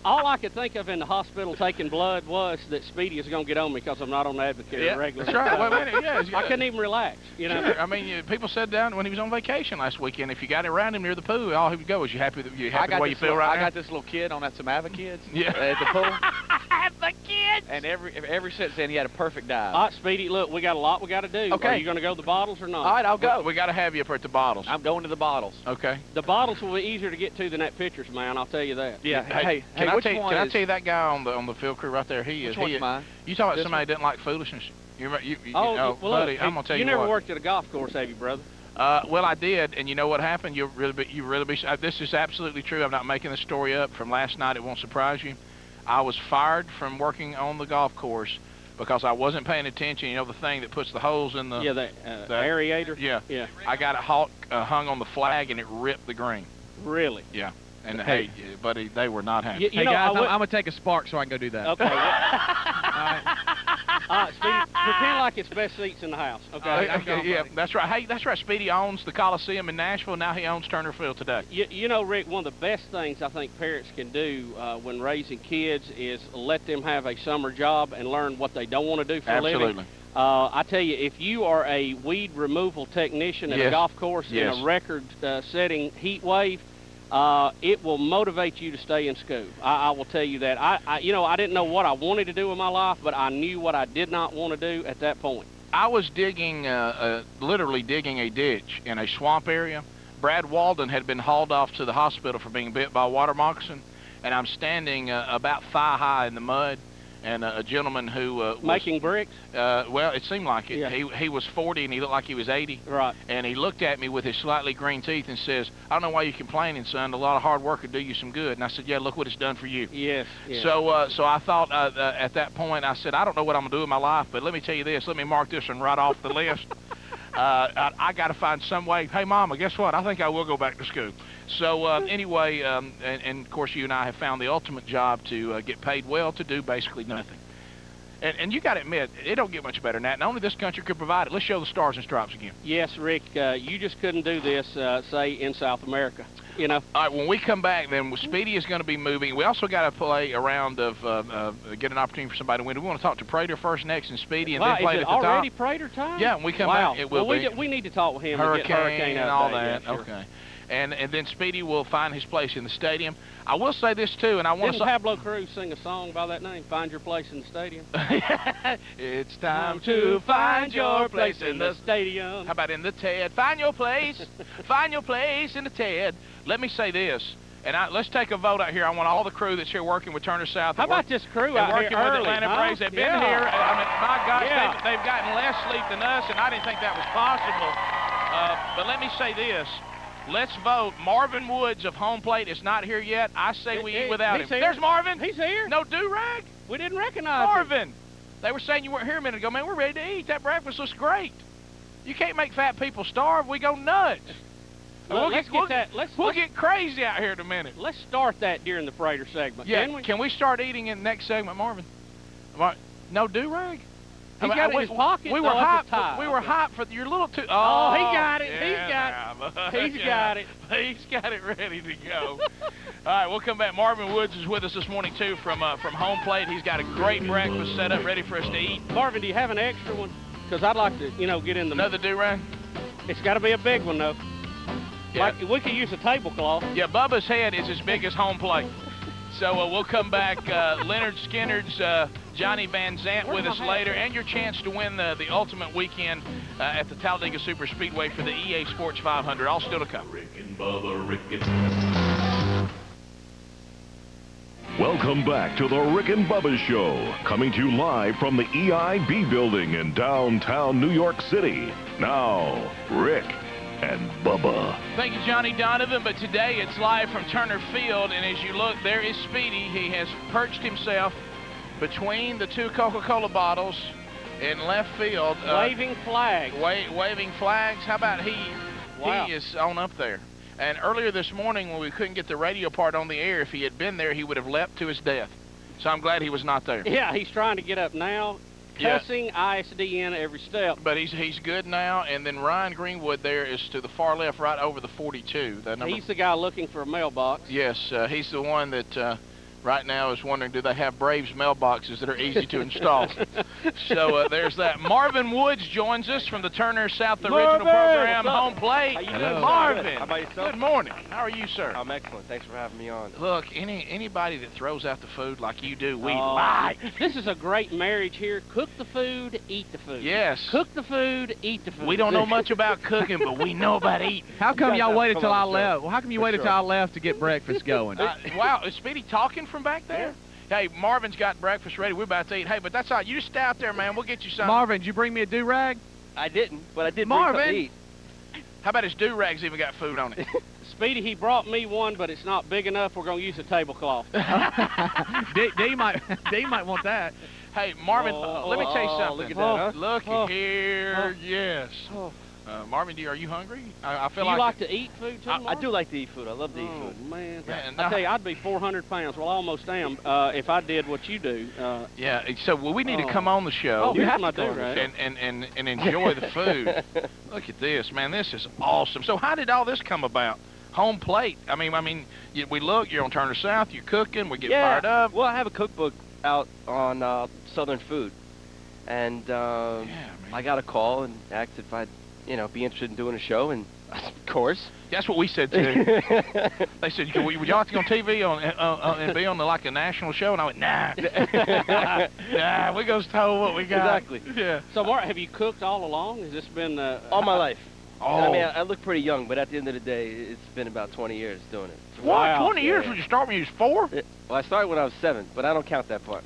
[SPEAKER 2] All I could think of in the hospital taking blood was that Speedy is going to get on me because I'm not on Advocare
[SPEAKER 4] Yeah,
[SPEAKER 2] regularly.
[SPEAKER 1] That's right. Well, yeah,
[SPEAKER 2] I couldn't even relax, you know.
[SPEAKER 1] Sure. I mean, people said down when he was on vacation last weekend, if you got around him near the pool, all he would go is, you happy the way you feel right
[SPEAKER 4] I
[SPEAKER 1] now?
[SPEAKER 4] got this little kid on that Samava kids
[SPEAKER 1] Yeah.
[SPEAKER 4] at the pool.
[SPEAKER 1] The kids.
[SPEAKER 4] And every since then, he had a perfect dive.
[SPEAKER 2] Speedy, look, we got a lot we got to do.
[SPEAKER 4] Okay.
[SPEAKER 2] Are you going to go to the bottles or not?
[SPEAKER 4] All right, I'll go.
[SPEAKER 1] We got to have you up at the bottles.
[SPEAKER 4] I'm going to the bottles.
[SPEAKER 1] Okay.
[SPEAKER 2] The bottles will be easier to get to than that pitcher's man, I'll tell you that.
[SPEAKER 4] Yeah. Hey,
[SPEAKER 1] can I
[SPEAKER 4] which
[SPEAKER 1] tell you,
[SPEAKER 4] one
[SPEAKER 1] can I
[SPEAKER 4] is-
[SPEAKER 1] tell you that guy on the field crew right there? He is.
[SPEAKER 4] Which one's
[SPEAKER 1] he is.
[SPEAKER 4] mine?
[SPEAKER 1] You talk about
[SPEAKER 4] This
[SPEAKER 1] somebody that doesn't like foolishness.
[SPEAKER 2] Well,
[SPEAKER 1] buddy,
[SPEAKER 2] look,
[SPEAKER 1] I'm gonna tell you
[SPEAKER 2] never
[SPEAKER 1] what.
[SPEAKER 2] worked at a golf course, have you, brother?
[SPEAKER 1] Well, I did, and you know what happened? You really be. This is absolutely true. I'm not making this story up. From last night, it won't surprise you. I was fired from working on the golf course because I wasn't paying attention. You know the thing that puts the holes in the.
[SPEAKER 2] Yeah, the aerator.
[SPEAKER 1] Yeah.
[SPEAKER 2] Yeah.
[SPEAKER 1] I got it hung on the flag, and it ripped the green.
[SPEAKER 2] Really?
[SPEAKER 1] Yeah. And hey, buddy, they were not happy.
[SPEAKER 6] Hey, guys, I'm going to take a spark so I can go do that.
[SPEAKER 2] Okay. All right, Speedy, pretend like it's best seats in the house. Okay.
[SPEAKER 1] Okay, yeah, that's right. Hey, that's right. Speedy owns the Coliseum in Nashville. Now he owns Turner Field today.
[SPEAKER 2] You know, Rick, one of the best things I think parents can do when raising kids is let them have a summer job and learn what they don't want to do for a living.
[SPEAKER 1] Absolutely.
[SPEAKER 2] I tell you, if you are a weed removal technician at a golf course in a record-setting heat wave, it will motivate you to stay in school. I will tell you that. I didn't know what I wanted to do in my life, but I knew what I did not want to do at that point.
[SPEAKER 1] I was digging, literally digging a ditch in a swamp area. Brad Walden had been hauled off to the hospital for being bit by a water moccasin, and I'm standing about thigh high in the mud. And a gentleman who was
[SPEAKER 2] making bricks.
[SPEAKER 1] Well, it seemed like it.
[SPEAKER 2] Yeah.
[SPEAKER 1] He was 40 and he looked like he was 80.
[SPEAKER 2] Right.
[SPEAKER 1] And he looked at me with his slightly green teeth and says, "I don't know why you're complaining, son. A lot of hard work would do you some good." And I said, "Yeah, look what it's done for you."
[SPEAKER 2] Yes. yes.
[SPEAKER 1] So I thought at that point, I said, "I don't know what I'm gonna do with my life, but let me tell you this. Let me mark this one right off the list. I got to find some way. Hey, Mama, guess what? I think I will go back to school." So anyway, and of course you and I have found the ultimate job to get paid well to do basically nothing. And you got to admit, it don't get much better than that. And only this country could provide it. Let's show the stars and stripes again.
[SPEAKER 2] Yes, Rick, you just couldn't do this, say, in South America. you know.
[SPEAKER 1] All right, when we come back, then Speedy is going to be moving. We also got to play a round of get an opportunity for somebody to win. Do we want to talk to Prater first, next, and Speedy, and
[SPEAKER 2] Wow,
[SPEAKER 1] then play
[SPEAKER 2] is
[SPEAKER 1] it
[SPEAKER 2] it
[SPEAKER 1] at the top?
[SPEAKER 2] already Prater time?
[SPEAKER 1] Yeah, when we come
[SPEAKER 2] wow.
[SPEAKER 1] back, it will
[SPEAKER 2] well,
[SPEAKER 1] be.
[SPEAKER 2] We need to talk with him
[SPEAKER 1] Hurricane,
[SPEAKER 2] to get Hurricane
[SPEAKER 1] and all
[SPEAKER 2] update,
[SPEAKER 1] that.
[SPEAKER 2] yeah, sure.
[SPEAKER 1] Okay. And then Speedy will find his place in the stadium. I will say this, too, and I want
[SPEAKER 2] Didn't
[SPEAKER 1] to...
[SPEAKER 2] Pablo Cruz sing a song by that name, Find Your Place in the Stadium?
[SPEAKER 1] It's time to find your place in the...
[SPEAKER 2] stadium.
[SPEAKER 1] How about in the TED? Find your place. Find your place in the TED. Let me say this. And let's take a vote out here. I want all the crew that's here working with Turner South.
[SPEAKER 2] How about this crew
[SPEAKER 1] and
[SPEAKER 2] out
[SPEAKER 1] working
[SPEAKER 2] here
[SPEAKER 1] with
[SPEAKER 2] early,
[SPEAKER 1] Atlanta
[SPEAKER 2] huh?
[SPEAKER 1] Braves. They've been
[SPEAKER 2] Yeah.
[SPEAKER 1] here. I mean, my gosh,
[SPEAKER 2] Yeah.
[SPEAKER 1] they've gotten less sleep than us, and I didn't think that was possible. But let me say this. Let's vote. Marvin Woods of home plate is not here yet. I say we eat without him.
[SPEAKER 2] He's here.
[SPEAKER 1] There's Marvin.
[SPEAKER 2] He's here.
[SPEAKER 1] No do-rag.
[SPEAKER 2] We didn't recognize him.
[SPEAKER 1] Marvin. They were saying you weren't here a minute ago. Man, we're ready to eat. That breakfast looks great. You can't make fat people starve. We go nuts.
[SPEAKER 2] Well, let's
[SPEAKER 1] get crazy out here in a minute.
[SPEAKER 2] Let's start that during the Prater segment.
[SPEAKER 1] Yeah,
[SPEAKER 2] can we?
[SPEAKER 1] Start eating in the next segment, Marvin? No do-rag?
[SPEAKER 2] He's got it in his pocket.
[SPEAKER 1] We were hot. We were hot for your little two.
[SPEAKER 2] Oh, he got it.
[SPEAKER 1] Yeah,
[SPEAKER 2] He's got it. He's got it.
[SPEAKER 1] He's got it ready to go. All right, we'll come back. Marvin Woods is with us this morning too from home plate. He's got a great breakfast set up, ready for us to eat.
[SPEAKER 2] Marvin, do you have an extra one? Because I'd like to, get in the.
[SPEAKER 1] Another do-rag?
[SPEAKER 2] It's got to be a big one though.
[SPEAKER 1] Yeah.
[SPEAKER 2] Like, we could use a tablecloth.
[SPEAKER 1] Yeah, Bubba's head is as big as home plate. So we'll come back. Leonard Skinner's Johnny Van Zant with us later, and your chance to win the ultimate weekend at the Talladega Super Speedway for the EA Sports 500. All still to come.
[SPEAKER 5] Rick and Bubba, Rick and...
[SPEAKER 8] Welcome back to the Rick and Bubba Show, coming to you live from the EIB building in downtown New York City. Now, Rick and Bubba.
[SPEAKER 1] Thank you, Johnny Donovan, but today it's live from Turner Field, and as you look, there is Speedy. He has perched himself between the two Coca-Cola bottles in left field.
[SPEAKER 2] Waving flags.
[SPEAKER 1] Waving flags. How about he?
[SPEAKER 2] Wow.
[SPEAKER 1] He is on up there. And earlier this morning when we couldn't get the radio part on the air, if he had been there, he would have leapt to his death. So I'm glad he was not there.
[SPEAKER 2] Yeah, he's trying to get up now. Cussing ISDN every step.
[SPEAKER 1] But he's good now, and then Ryan Greenwood there is to the far left, right over the 42.
[SPEAKER 2] He's the guy looking for a mailbox.
[SPEAKER 1] Yes, he's the one that right now is wondering, do they have Braves mailboxes that are easy to install? So there's that. Marvin Woods joins us from the Turner South Original Program, home plate.
[SPEAKER 9] Hello.
[SPEAKER 1] Marvin,
[SPEAKER 9] How about yourself?
[SPEAKER 1] good morning. How are you, sir?
[SPEAKER 9] I'm excellent. Thanks for having me on.
[SPEAKER 1] Look, anybody that throws out the food like you do, we like.
[SPEAKER 2] This is a great marriage here. Cook the food, eat the food.
[SPEAKER 1] Yes.
[SPEAKER 2] Cook the food, eat the food.
[SPEAKER 1] We don't know much about cooking, but we know about eating.
[SPEAKER 6] How come y'all waited till I left? Well, how come you waited till I left to get breakfast going?
[SPEAKER 1] Wow, is Speedy talking from back there? Hey, Marvin's got breakfast ready. We're about to eat. Hey, but that's all right. You just stay out there, man. We'll get you something.
[SPEAKER 6] Marvin, did you bring me a do-rag?
[SPEAKER 9] I didn't, but I did
[SPEAKER 6] Marvin.
[SPEAKER 9] bring something to eat.
[SPEAKER 1] How about his do-rags even got food on it?
[SPEAKER 2] Speedy, he brought me one, but it's not big enough. We're going to use a tablecloth.
[SPEAKER 6] D might want that.
[SPEAKER 1] Hey, Marvin, let me tell you something.
[SPEAKER 9] Look at that, huh?
[SPEAKER 1] Look here, yes. Marvin, are you hungry? I feel like...
[SPEAKER 2] You like to eat food, too,
[SPEAKER 9] I do like to eat food. I love to eat
[SPEAKER 2] Oh,
[SPEAKER 9] food.
[SPEAKER 2] man.
[SPEAKER 1] Yeah,
[SPEAKER 2] I tell you, I'd be 400 pounds. Well, I almost am if I did what you do.
[SPEAKER 1] Yeah, so we need to come on the show
[SPEAKER 2] you have to do, right?
[SPEAKER 1] and enjoy the food. Look at this, man. This is awesome. So how did all this come about? Home plate. I mean, we look, you're on Turner South, you're cooking, we get fired up.
[SPEAKER 9] Well, I have a cookbook out on Southern food. And I got a call and asked if I'd, be interested in doing a show, and of course.
[SPEAKER 1] That's what we said too. They said, would you like to go on TV and be on like a national show? And I went, nah. Nah, we go tell what we got.
[SPEAKER 9] Exactly.
[SPEAKER 1] Yeah.
[SPEAKER 2] So, Mark, have you cooked all along? Has this been...
[SPEAKER 9] all my life.
[SPEAKER 1] Oh.
[SPEAKER 9] I mean, I look pretty young, but at the end of the day, it's been about 20 years doing it.
[SPEAKER 1] What?
[SPEAKER 2] Wow.
[SPEAKER 1] 20 years? When you start when you was 4?
[SPEAKER 9] Well, I started when I was 7, but I don't count that part.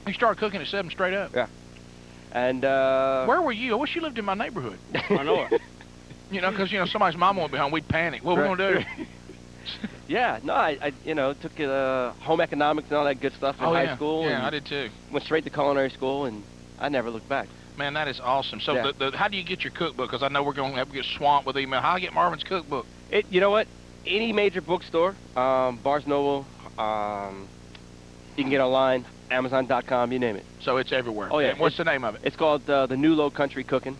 [SPEAKER 1] You started cooking at 7 straight up?
[SPEAKER 9] Yeah. And,
[SPEAKER 1] where were you? I wish you lived in my neighborhood.
[SPEAKER 2] I know it.
[SPEAKER 1] Because, somebody's mom won't be home. We'd panic. What are we going to do?
[SPEAKER 9] Yeah, no, I took home economics and all that good stuff in high school.
[SPEAKER 1] Yeah,
[SPEAKER 9] and
[SPEAKER 1] I did too.
[SPEAKER 9] Went straight to culinary school, and I never looked back.
[SPEAKER 1] Man, that is awesome. So
[SPEAKER 9] Yeah.
[SPEAKER 1] how do you get your cookbook? Because I know we're going to have to get swamped with email. How do I get Marvin's cookbook?
[SPEAKER 9] You know what? Any major bookstore, Barnes Noble, you can get online, Amazon.com, you name it.
[SPEAKER 1] So it's everywhere.
[SPEAKER 9] Oh, yeah.
[SPEAKER 1] And what's the name of it?
[SPEAKER 9] It's called The New Low Country Cooking,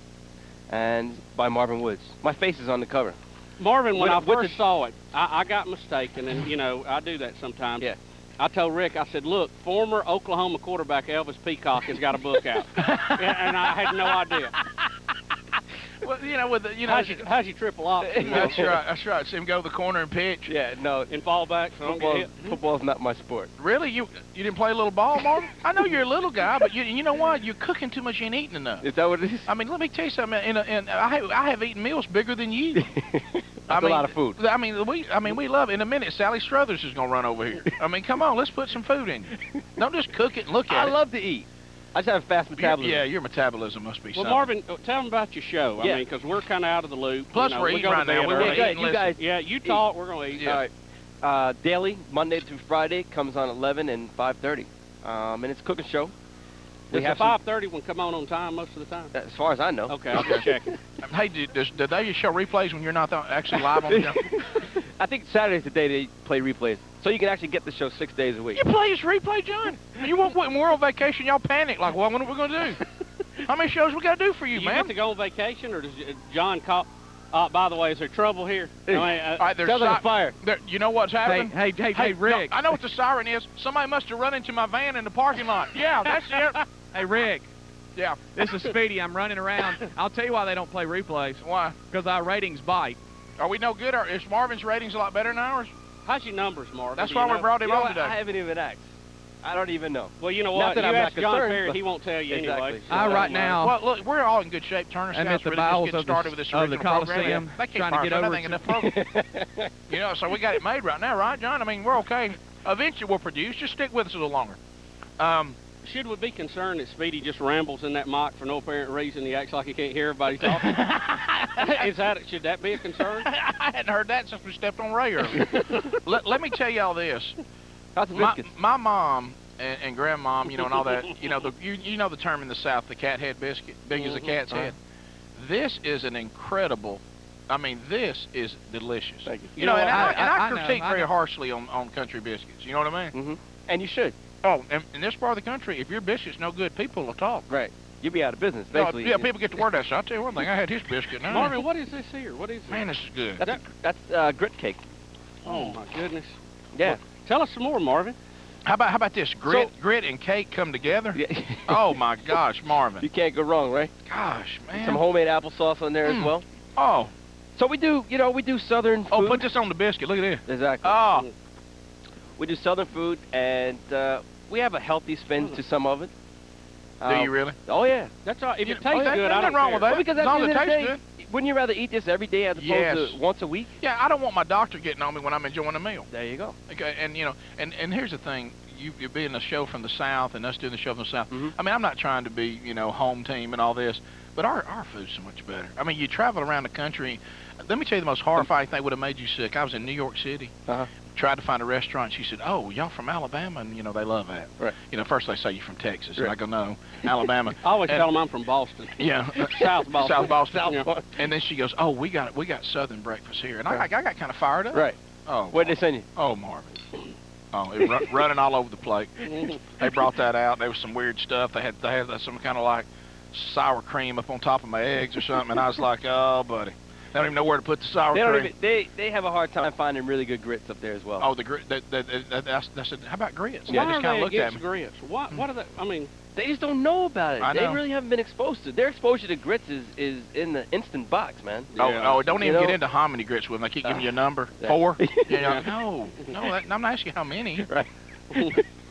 [SPEAKER 9] and by Marvin Woods. My face is on the cover.
[SPEAKER 2] Marvin, when I
[SPEAKER 9] With
[SPEAKER 2] first saw it, I got mistaken, and, you know, I do that sometimes.
[SPEAKER 9] Yeah.
[SPEAKER 2] I told Rick, I said, look, former Oklahoma quarterback Elvis Peacock has got a book out. And I had no idea.
[SPEAKER 1] Well, you know, with the, you know,
[SPEAKER 2] How's your triple option?
[SPEAKER 1] that's right. That's right. See him go to the corner and pitch.
[SPEAKER 9] Yeah, no.
[SPEAKER 2] In fallback, so don't get hit.
[SPEAKER 9] Football's not my sport.
[SPEAKER 1] Really, you didn't play a little ball, Marvin? I know you're a little guy, but you know what? You're cooking too much. You ain't eating enough.
[SPEAKER 9] Is that what it is?
[SPEAKER 1] I mean, let me tell you something. I have eaten meals bigger than you.
[SPEAKER 9] That's a lot of food.
[SPEAKER 1] I mean, we love it. In a minute, Sally Struthers is gonna run over here. I mean, come on, let's put some food in you. Don't just cook it and look at it.
[SPEAKER 9] I love to eat. I just have a fast metabolism.
[SPEAKER 1] Yeah, your metabolism must be
[SPEAKER 2] Well,
[SPEAKER 1] something.
[SPEAKER 2] Marvin, tell them about your show.
[SPEAKER 9] Yeah.
[SPEAKER 2] I mean, because we're kind of out of the loop.
[SPEAKER 1] Plus,
[SPEAKER 2] you know,
[SPEAKER 1] we're
[SPEAKER 2] we
[SPEAKER 1] eating
[SPEAKER 2] go to
[SPEAKER 1] right now.
[SPEAKER 2] bed
[SPEAKER 1] We're
[SPEAKER 2] early.
[SPEAKER 1] gonna eat and
[SPEAKER 9] you
[SPEAKER 1] listen.
[SPEAKER 9] guys.
[SPEAKER 2] Yeah, you talk, we're going to eat.
[SPEAKER 1] Yeah.
[SPEAKER 9] All right. Daily, Monday through Friday, comes on 11 and 5:30. And it's a cooking show.
[SPEAKER 2] Does the 5:30 one come on time most of the time?
[SPEAKER 9] As far as I know.
[SPEAKER 2] Okay, I'll just check it.
[SPEAKER 1] Hey, do they show replays when you're not actually live on the show?
[SPEAKER 9] I think Saturday's the day they play replays. So you can actually get the show 6 days a week.
[SPEAKER 1] You play this replay, John. You won't when we're on vacation. Y'all panic like, well, what are we gonna do? How many shows we gotta do for you,
[SPEAKER 2] You
[SPEAKER 1] man?
[SPEAKER 2] get to go on vacation, or does John call? By the way, is there trouble here? I mean,
[SPEAKER 1] All right, there's
[SPEAKER 9] Sounds like a fire.
[SPEAKER 1] You know what's happening?
[SPEAKER 6] Hey, Rick.
[SPEAKER 1] No, I know what the siren is. Somebody must have run into my van in the parking lot. Yeah, that's it.
[SPEAKER 10] Hey, Rick.
[SPEAKER 1] Yeah.
[SPEAKER 10] This is Speedy. I'm running around. I'll tell you why they don't play replays.
[SPEAKER 1] Why?
[SPEAKER 10] Because our ratings bite.
[SPEAKER 1] Are we no good? Is Marvin's ratings a lot better than ours?
[SPEAKER 2] how's your numbers, Marvin?
[SPEAKER 1] That's
[SPEAKER 2] Do
[SPEAKER 1] why
[SPEAKER 2] you
[SPEAKER 1] we
[SPEAKER 2] know?
[SPEAKER 1] brought him
[SPEAKER 9] You know
[SPEAKER 1] on
[SPEAKER 9] what?
[SPEAKER 1] today.
[SPEAKER 9] I haven't even asked. I don't even know.
[SPEAKER 2] Well, you know
[SPEAKER 9] Not
[SPEAKER 2] what?
[SPEAKER 9] that
[SPEAKER 2] You
[SPEAKER 9] I'm not
[SPEAKER 2] ask John
[SPEAKER 9] concerned,
[SPEAKER 2] Perry,
[SPEAKER 9] but-
[SPEAKER 2] he won't tell you
[SPEAKER 9] Exactly.
[SPEAKER 2] anyway.
[SPEAKER 10] I right now
[SPEAKER 1] Well, look, we're all in good shape. Turner
[SPEAKER 10] I'm
[SPEAKER 1] Scouts
[SPEAKER 10] at the
[SPEAKER 1] really
[SPEAKER 10] bowels
[SPEAKER 1] just getting
[SPEAKER 10] of the-
[SPEAKER 1] started with this
[SPEAKER 10] of the
[SPEAKER 1] original program.
[SPEAKER 10] Coliseum,
[SPEAKER 1] They can't
[SPEAKER 10] trying to
[SPEAKER 1] fire
[SPEAKER 10] get
[SPEAKER 1] us.
[SPEAKER 10] over
[SPEAKER 1] Nothing in the program. You know, so we got it made right now, right, John? I mean, we're okay. Eventually we'll produce. Just stick with us a little longer.
[SPEAKER 2] Should we be concerned that Speedy just rambles in that mic for no apparent reason? He acts like he can't hear everybody talking. Should that be a concern?
[SPEAKER 1] I hadn't heard that since we stepped on Ray earlier. let me tell y'all this.
[SPEAKER 9] How's the biscuits?
[SPEAKER 1] My mom and grandmom, you know, and all that, you know, you know the term in the South, the cat head biscuit, big as a cat's head. This is an incredible. I mean, this is delicious.
[SPEAKER 9] Thank you.
[SPEAKER 1] You know, and I
[SPEAKER 6] know,
[SPEAKER 1] critique
[SPEAKER 6] I
[SPEAKER 1] very
[SPEAKER 6] know.
[SPEAKER 1] harshly on country biscuits. You know what I mean?
[SPEAKER 9] Mm-hmm. And you should.
[SPEAKER 1] Oh, and in this part of the country, if your biscuit's no good, people will talk.
[SPEAKER 9] Right. You'll be out of business,
[SPEAKER 1] No,
[SPEAKER 9] basically.
[SPEAKER 1] yeah, people get the word out. So I'll tell you one thing. I had his biscuit. Now.
[SPEAKER 2] Marvin, what is this here? What is it?
[SPEAKER 1] Man, this is good.
[SPEAKER 9] That's grit cake.
[SPEAKER 2] Oh, my goodness.
[SPEAKER 9] Yeah.
[SPEAKER 2] Well, tell us some more, Marvin.
[SPEAKER 1] How about this? Grit and cake come together?
[SPEAKER 9] Yeah.
[SPEAKER 1] Oh, my gosh, Marvin.
[SPEAKER 9] You can't go wrong, right?
[SPEAKER 1] Gosh, man.
[SPEAKER 9] Some homemade applesauce on there as well.
[SPEAKER 1] Oh.
[SPEAKER 9] So we do southern food.
[SPEAKER 1] Oh, put this on the biscuit. Look at this.
[SPEAKER 9] Exactly.
[SPEAKER 1] Oh.
[SPEAKER 9] We do southern food, and we have a healthy spin to some of it.
[SPEAKER 1] Do you really?
[SPEAKER 9] Oh, yeah.
[SPEAKER 2] That's all. If it tastes
[SPEAKER 1] there's
[SPEAKER 2] good, I
[SPEAKER 1] nothing
[SPEAKER 2] don't
[SPEAKER 1] wrong
[SPEAKER 2] care.
[SPEAKER 1] with that.
[SPEAKER 9] Well, because
[SPEAKER 1] as
[SPEAKER 9] at
[SPEAKER 1] long
[SPEAKER 9] the
[SPEAKER 1] as
[SPEAKER 9] end
[SPEAKER 1] it
[SPEAKER 9] of the
[SPEAKER 1] tastes
[SPEAKER 9] day,
[SPEAKER 1] good.
[SPEAKER 9] wouldn't you rather eat this every day as opposed
[SPEAKER 1] Yes.
[SPEAKER 9] to once a week?
[SPEAKER 1] Yeah, I don't want my doctor getting on me when I'm enjoying a meal.
[SPEAKER 9] There you go.
[SPEAKER 1] Okay, and you know, and here's the thing: you being a show from the South and us doing the show from the South.
[SPEAKER 9] Mhm.
[SPEAKER 1] I mean, I'm not trying to be home team and all this, but our food's so much better. I mean, you travel around the country. Let me tell you the most horrifying thing would have made you sick. I was in New York City.
[SPEAKER 9] Uh-huh.
[SPEAKER 1] Tried to find a restaurant. She said, "Oh, y'all from Alabama?" And they love that.
[SPEAKER 9] Right.
[SPEAKER 1] First they say you're from Texas, and
[SPEAKER 9] Right.
[SPEAKER 1] I go, "No, Alabama."
[SPEAKER 2] I always
[SPEAKER 1] And-
[SPEAKER 2] tell them I'm from Boston.
[SPEAKER 1] Yeah.
[SPEAKER 2] South Boston.
[SPEAKER 1] South Boston.
[SPEAKER 9] South
[SPEAKER 1] Yeah.
[SPEAKER 9] Boston.
[SPEAKER 1] And then she goes, "Oh, we got Southern breakfast here," and I got kind of fired up.
[SPEAKER 9] Right.
[SPEAKER 1] Oh.
[SPEAKER 9] Where'd they send you?
[SPEAKER 1] Oh, Marvin. Oh, it running all over the plate. They brought that out. There was some weird stuff. They had some kind of like sour cream up on top of my eggs or something, and I was like, "Oh, buddy, I don't even know where to put the sour
[SPEAKER 9] They
[SPEAKER 1] cream."
[SPEAKER 9] don't even. They have a hard time finding really good grits up there as well.
[SPEAKER 1] Oh, the grit. I said, "How about grits?"
[SPEAKER 2] Why
[SPEAKER 1] They just
[SPEAKER 2] are
[SPEAKER 1] kind of
[SPEAKER 2] they
[SPEAKER 1] looked at
[SPEAKER 2] against
[SPEAKER 1] me.
[SPEAKER 2] grits? What are they? I mean,
[SPEAKER 9] They just don't know about it.
[SPEAKER 1] I
[SPEAKER 9] They
[SPEAKER 1] know.
[SPEAKER 9] really haven't been exposed to it. Their exposure to grits is in the instant box, man.
[SPEAKER 1] Oh, don't
[SPEAKER 9] You
[SPEAKER 1] even
[SPEAKER 9] know?
[SPEAKER 1] get into how many grits with them. They keep giving you a number.
[SPEAKER 9] Yeah.
[SPEAKER 1] 4. No. I'm not asking how many.
[SPEAKER 9] Right.